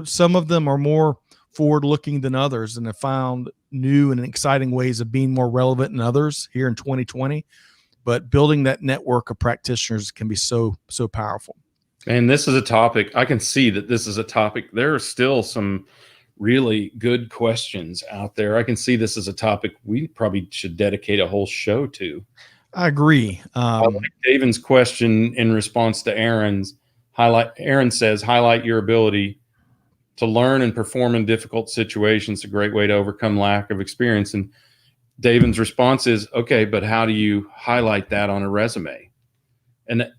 some of them are more forward-looking than others, and have found new and exciting ways of being more relevant than others here in 2020. But building that network of practitioners can be so powerful. And this is a topic, I can see that this is a topic. There are still some really good questions out there. I can see this as a topic we probably should dedicate a whole show to. I agree. I like Davin's question in response to Aaron's. Aaron says, highlight your ability to learn and perform in difficult situations. A great way to overcome lack of experience. And Davin's response is, okay, but how do you highlight that on a resume? And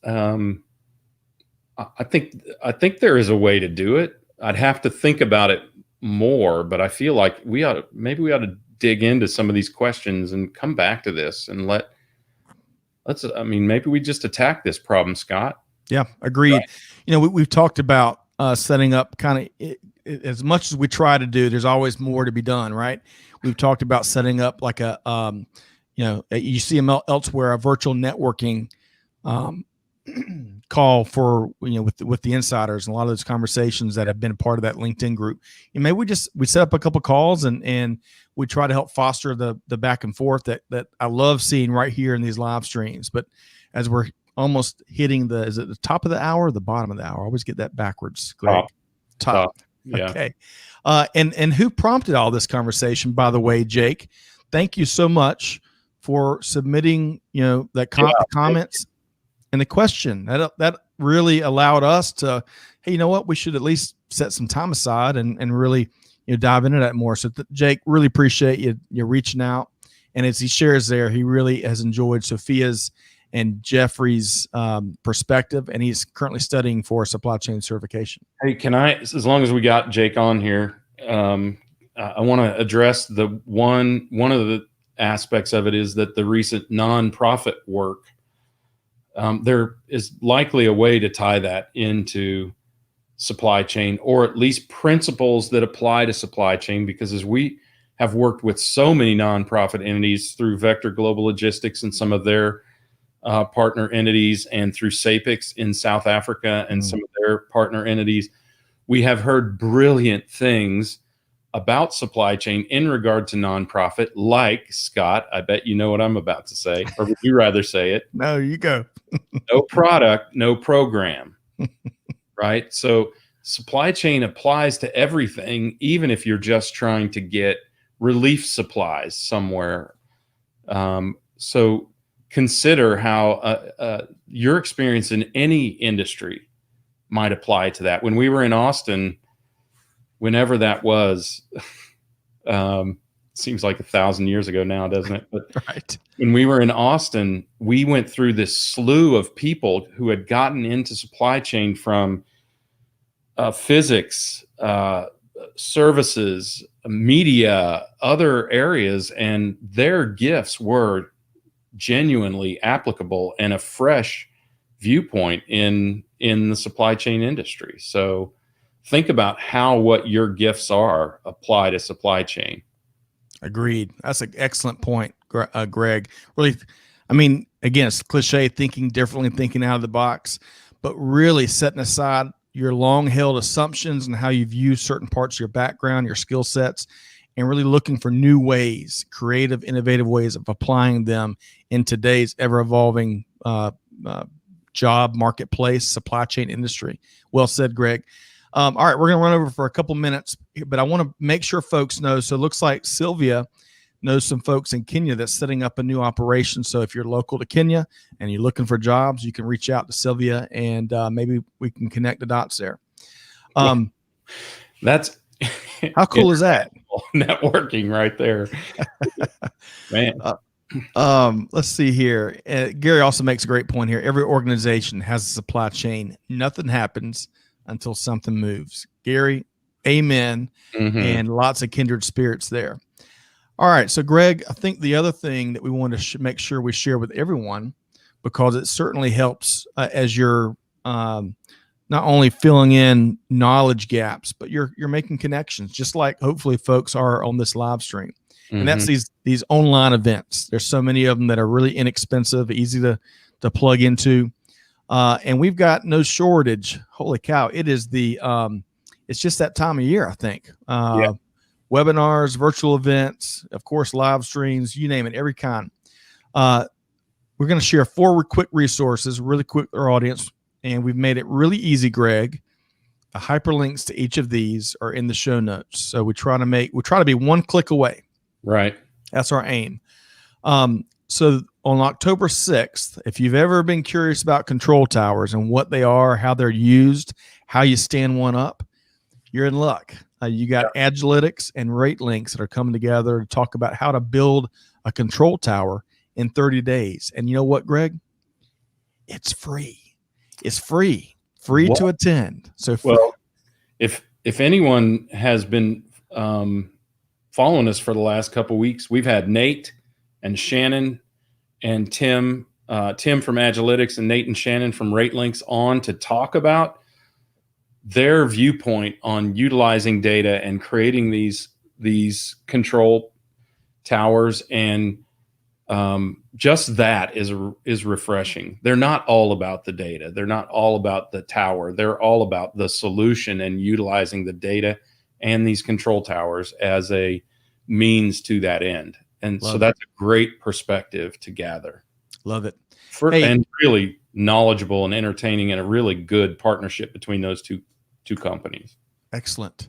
I think there is a way to do it. I'd have to think about it more, but I feel like we ought to dig into some of these questions and come back to this and maybe we just attack this problem, Scott. Yeah, agreed. Right. We've talked about setting up kind of as much as we try to do, there's always more to be done, right? We've talked about setting up like you see them elsewhere, a virtual networking call for, with the insiders, and a lot of those conversations that have been a part of that LinkedIn group. And maybe we set up a couple of calls and we try to help foster the back and forth that I love seeing right here in these live streams. But as we're almost hitting is it the top of the hour or the bottom of the hour? I always get that backwards, Greg. Top. Yeah. Okay. And who prompted all this conversation, by the way, Jake? Thank you so much for submitting, that comments and the question. That really allowed us to, hey, you know what? We should at least set some time aside and really, dive into that more. So Jake, really appreciate you reaching out. And as he shares there, he really has enjoyed Sophia's and Jeffrey's perspective, and he's currently studying for supply chain certification. Hey, can I, as long as we got Jake on here, I want to address one of the aspects of it is that the recent nonprofit work, there is likely a way to tie that into supply chain, or at least principles that apply to supply chain, because as we have worked with so many nonprofit entities through Vector Global Logistics and some of their partner entities, and through SAPIX in South Africa and some of their partner entities, we have heard brilliant things about supply chain in regard to nonprofit, like, Scott, I bet you know what I'm about to say, or would you rather say it? No, you go. No product, no program, right? So supply chain applies to everything, even if you're just trying to get relief supplies somewhere. So consider how your experience in any industry might apply to that. When we were in Austin, whenever that was, seems like 1,000 years ago now, doesn't it? But right. When we were in Austin, we went through this slew of people who had gotten into supply chain from physics, services, media, other areas, and their gifts were genuinely applicable and a fresh viewpoint in the supply chain industry. So think about how what your gifts are apply to supply chain. Agreed. That's an excellent point, Greg. Really, I mean, again, it's cliche, thinking differently, thinking out of the box, but really setting aside your long-held assumptions and how you view certain parts of your background, your skill sets, and really looking for new ways, creative, innovative ways of applying them in today's ever-evolving job marketplace, supply chain industry. Well said, Greg. All right, we're going to run over for a couple minutes, but I want to make sure folks know. So it looks like Sylvia knows some folks in Kenya that's setting up a new operation. So if you're local to Kenya and you're looking for jobs, you can reach out to Sylvia, and maybe we can connect the dots there. That's how cool is that? Networking right there, man. Let's see here. Gary also makes a great point here. Every organization has a supply chain. Nothing happens until something moves. Gary, amen. And lots of kindred spirits there. All right. So, Greg, I think the other thing that we want to make sure we share with everyone, because it certainly helps as you're not only filling in knowledge gaps, but you're making connections, just like hopefully folks are on this live stream. And that's these online events. There's so many of them that are really inexpensive, easy to plug into. And we've got no shortage. Holy cow. It is it's just that time of year, I think. Webinars, virtual events, of course, live streams, you name it, every kind. We're going to share 4 quick resources, really quick for our audience. And we've made it really easy, Greg. The hyperlinks to each of these are in the show notes. So we try to be one click away. Right. That's our aim. So on October 6th, if you've ever been curious about control towers and what they are, how they're used, how you stand one up, you're in luck. You got Agilytics and Rate Links that are coming together to talk about how to build a control tower in 30 days. And you know what, Greg? It's free. It's free to attend. So, if anyone has been following us for the last couple of weeks, we've had Nate and Shannon and Tim from Agilytics and Nate and Shannon from Rate Links on to talk about their viewpoint on utilizing data and creating these control towers. And just that is refreshing. They're not all about the data. They're not all about the tower. They're all about the solution and utilizing the data and these control towers as a means to that end. And so that's a great perspective to gather. Love it. And really knowledgeable and entertaining, and a really good partnership between those two companies. Excellent.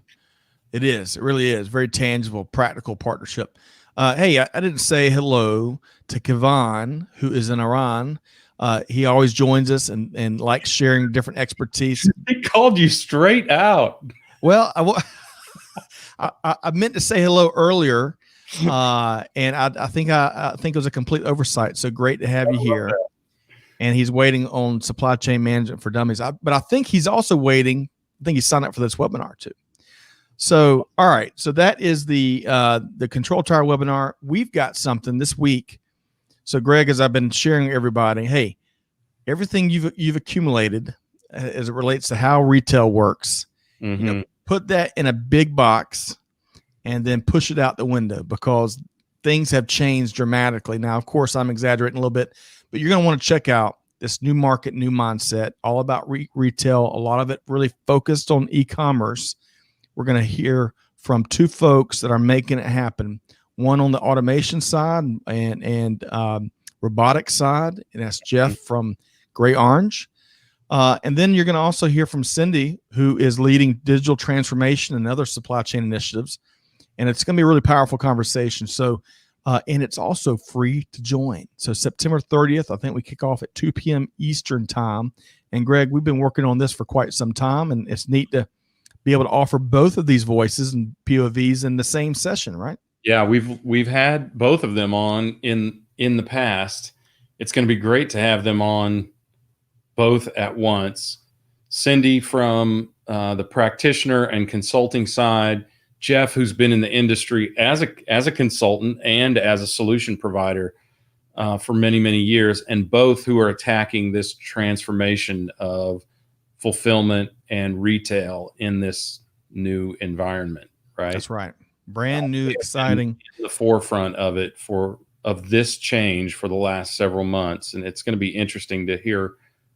It is. It really is. Very tangible, practical partnership. Hey, I didn't say hello to Kevon, who is in Iran. He always joins us and likes sharing different expertise. He called you straight out. Well, I meant to say hello earlier, and I think it was a complete oversight. So great to have you here. And he's waiting on supply chain management for dummies. But I think he's also waiting. I think he signed up for this webinar too. So, all right. So that is the Control Tower webinar. We've got something this week. So, Greg, as I've been sharing with everybody, hey, everything you've accumulated as it relates to how retail works, put that in a big box and then push it out the window, because things have changed dramatically. Now, of course, I'm exaggerating a little bit, but you're going to want to check out this new market, new mindset, all about retail. A lot of it really focused on e-commerce. We're going to hear from 2 folks that are making it happen. One on the automation side and robotics side, and that's Jeff from GreyOrange. And then you're going to also hear from Cindy, who is leading digital transformation and other supply chain initiatives. And it's going to be a really powerful conversation. So, and it's also free to join. So September 30th, I think we kick off at 2 p.m. Eastern time. And Greg, we've been working on this for quite some time, and it's neat to be able to offer both of these voices and POVs in the same session, right? Yeah, we've had both of them on in the past. It's going to be great to have them on both at once. Cindy from the practitioner and consulting side, Jeff, who's been in the industry as a consultant and as a solution provider for many, many years, and both who are attacking this transformation of fulfillment and retail in this new environment, right? That's right. Brand new, exciting. In the forefront of it of this change for the last several months, and it's going to be interesting to hear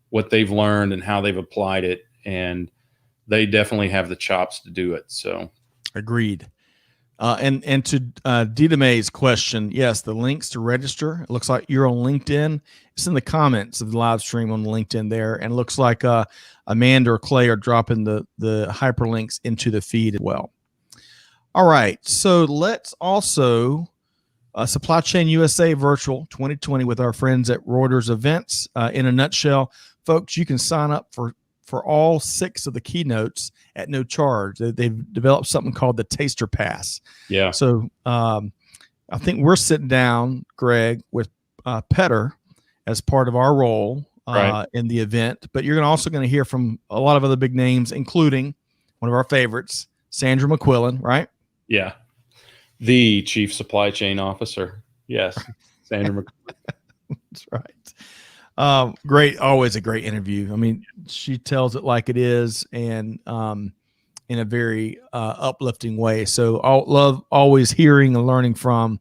what they've learned and how they've applied it, and they definitely have the chops to do it. So, agreed. And to Dita May's question, yes, the links to register. It looks like you're on LinkedIn. It's in the comments of the live stream on LinkedIn there, and it looks like Amanda or Clay are dropping the hyperlinks into the feed as well. All right, so let's also Supply Chain USA Virtual 2020 with our friends at Reuters Events. In a nutshell, folks, you can sign up for all 6 of the keynotes at no charge. They've developed something called the Taster Pass. Yeah. So I think we're sitting down, Greg, with Petter as part of our role in the event. But you're also going to hear from a lot of other big names, including one of our favorites, Sandra Mcquillen, right? Yeah. The Chief Supply Chain Officer. Yes. Sandra McQuillan. That's right. Great. Always a great interview. I mean, she tells it like it is, and in a very uplifting way. So I love always hearing and learning from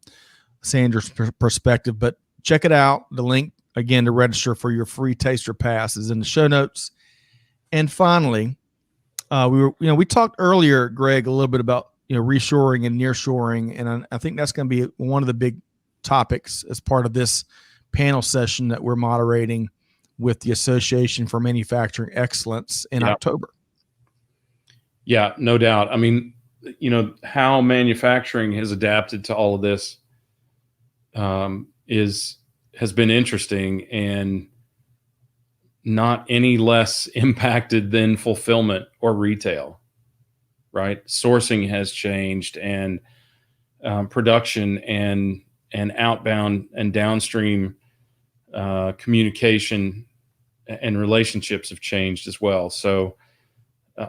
Sandra's perspective, but check it out. The link again to register for your free taster pass is in the show notes. And finally, we talked earlier, Greg, a little bit about, reshoring and nearshoring. And I think that's going to be one of the big topics as part of this panel session that we're moderating with the Association for Manufacturing Excellence in October. Yeah, no doubt. I mean, how manufacturing has adapted to all of this has been interesting and not any less impacted than fulfillment or retail. Right, sourcing has changed, and production and outbound and downstream communication and relationships have changed as well. So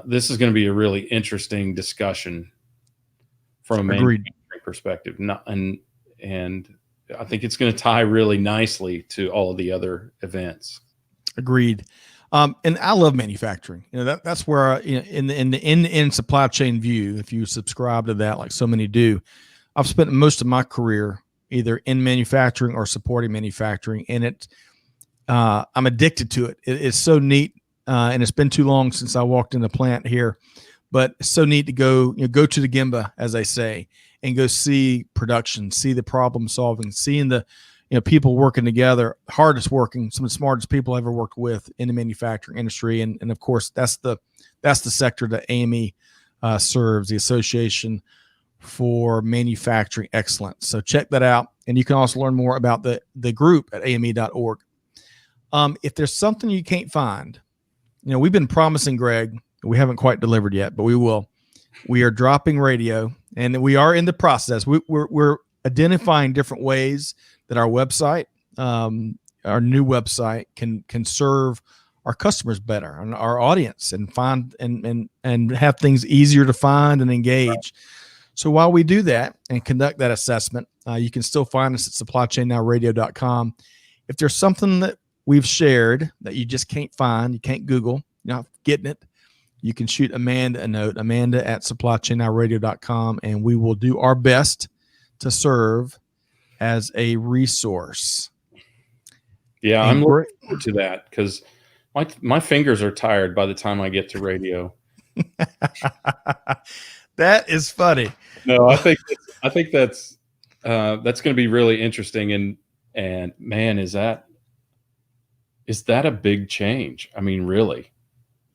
this is going to be a really interesting discussion from a manufacturing perspective. And I think it's going to tie really nicely to all of the other events. Agreed. And I love manufacturing. That's where in the end-to-end supply chain view, if you subscribe to that, like so many do, I've spent most of my career either in manufacturing or supporting manufacturing, and I'm addicted to it. It's so neat, and it's been too long since I walked in the plant here, but it's so neat to go to the Gemba, as they say, and go see production, see the problem solving, seeing the people working together, hardest working, some of the smartest people I ever worked with in the manufacturing industry. And of course, that's the sector that AME serves, the Association for Manufacturing Excellence. So check that out. And you can also learn more about the group at ame.org. If there's something you can't find, we've been promising, Greg, we haven't quite delivered yet, but we will. We are dropping radio, and we are in the process. We're identifying different ways that our website, our new website, can serve our customers better and our audience, and find and have things easier to find and engage. So while we do that and conduct that assessment, you can still find us at supplychainnowradio.com. If there's something that we've shared that you just can't find, you can't Google, you're not getting it, you can shoot Amanda a note, Amanda@supplychainnowradio.com, and we will do our best to serve as a resource. Yeah, I'm looking forward to that because my fingers are tired by the time I get to radio. That is funny. No, I think that's going to be really interesting, and man, is that a big change? I mean, really,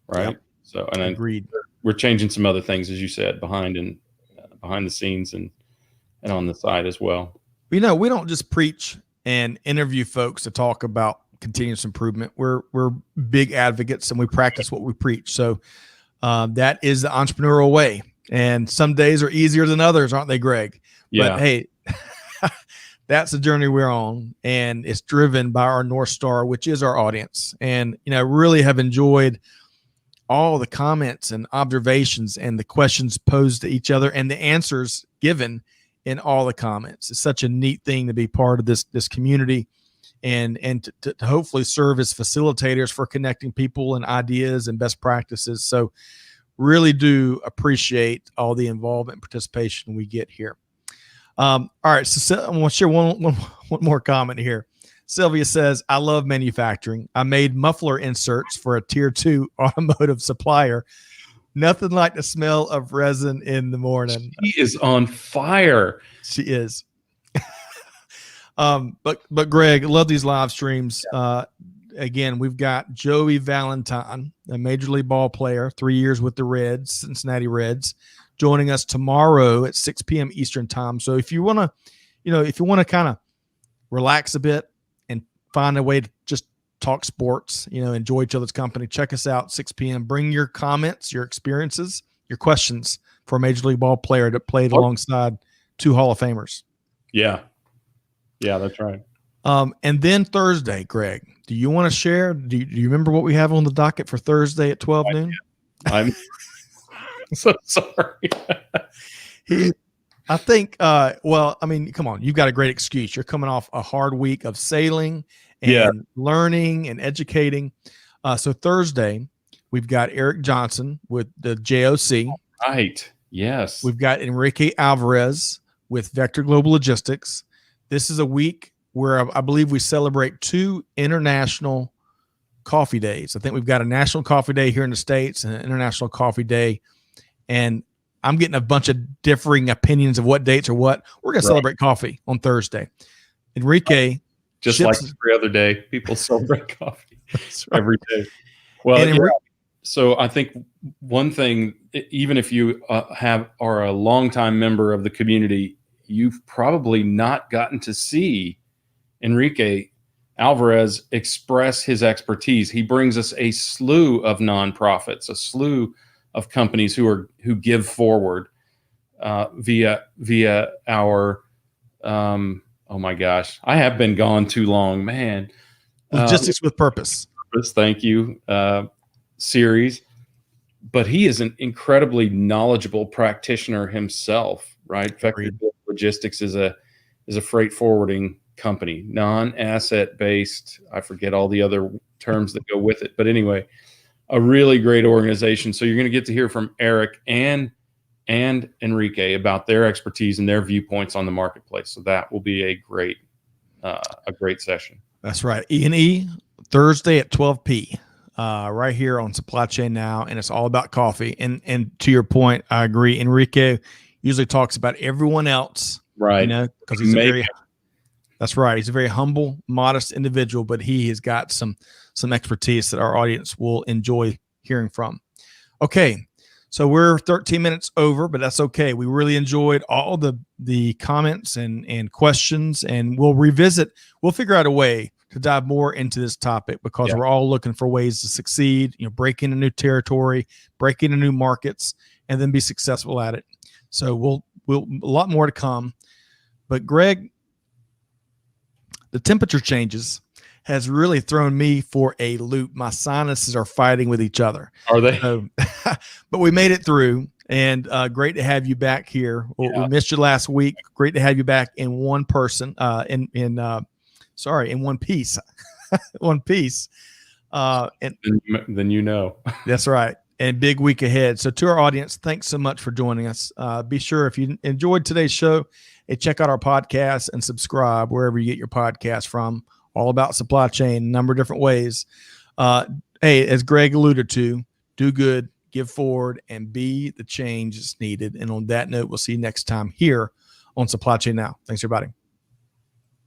right? Yep. So, and agreed. We're changing some other things, as you said, behind the scenes and on the side as well. We don't just preach and interview folks to talk about continuous improvement. We're big advocates, and we practice what we preach. So that is the entrepreneurial way. And some days are easier than others, aren't they, Greg? Yeah. But hey, that's the journey we're on, and it's driven by our North Star, which is our audience. And really have enjoyed all the comments and observations and the questions posed to each other and the answers given in all the comments. It's such a neat thing to be part of this community and to hopefully serve as facilitators for connecting people and ideas and best practices. So really do appreciate all the involvement and participation we get here. All right, so I want to share one more comment here. Sylvia says, I love manufacturing. I made muffler inserts for a tier 2 automotive supplier. Nothing like the smell of resin in the morning. She is on fire. She is. But Greg, love these live streams. Again, we've got Joey Valentine, a major league ball player, 3 years with the Reds, Cincinnati Reds, joining us tomorrow at 6 p.m. Eastern time. So if you want to, kind of relax a bit and find a way to just talk sports, enjoy each other's company, check us out 6 p.m. Bring your comments, your experiences, your questions for a major league ball player that played alongside 2 Hall of Famers. Yeah, that's right. And then Thursday, Greg, do you want to share? Do you remember what we have on the docket for Thursday at 12 noon? I'm so sorry. I think, come on, you've got a great excuse. You're coming off a hard week of sailing and learning and educating. So Thursday, we've got Eric Johnson with the JOC. Right. Yes. We've got Enrique Alvarez with Vector Global Logistics. This is a week where I believe we celebrate 2 international coffee days. I think we've got a national coffee day here in the States and an international coffee day. And I'm getting a bunch of differing opinions of what dates are what. We're going to celebrate coffee on Thursday. Enrique. Just like every other day, people celebrate coffee every day. Well, so I think one thing, even if you are a longtime member of the community, you've probably not gotten to see Enrique Alvarez express his expertise. He brings us a slew of nonprofits, a slew of companies who give forward via our oh my gosh, I have been gone too long, man. Logistics with Purpose. Thank you. Series. But he is an incredibly knowledgeable practitioner himself, right? Vector Logistics is a freight forwarding company, non-asset based. I forget all the other terms that go with it. But anyway, a really great organization. So you're going to get to hear from Eric and Enrique about their expertise and their viewpoints on the marketplace. So that will be a great session. That's right. E&E Thursday at 12 p. Right here on Supply Chain Now, and it's all about coffee. And to your point, I agree. Enrique usually talks about everyone else, right? Because that's right. He's a very humble, modest individual, but he has got some expertise that our audience will enjoy hearing from. Okay, so we're 13 minutes over, but that's okay. We really enjoyed all the comments and questions, and we'll revisit. We'll figure out a way to dive more into this topic because we're all looking for ways to succeed, break into new territory, break into new markets, and then be successful at it. So we'll a lot more to come. But Greg, the temperature changes has really thrown me for a loop. My sinuses are fighting with each other. Are they? But we made it through, and great to have you back here. We missed you last week. Great to have you back in one person, in one piece. One piece. And then that's right. And big week ahead. So to our audience, thanks so much for joining us. Be sure if you enjoyed today's show, check out our podcast and subscribe wherever you get your podcast from. All about supply chain, a number of different ways. Hey, as Greg alluded to, do good, give forward, and be the change that's needed. And on that note, we'll see you next time here on Supply Chain Now. Thanks, everybody.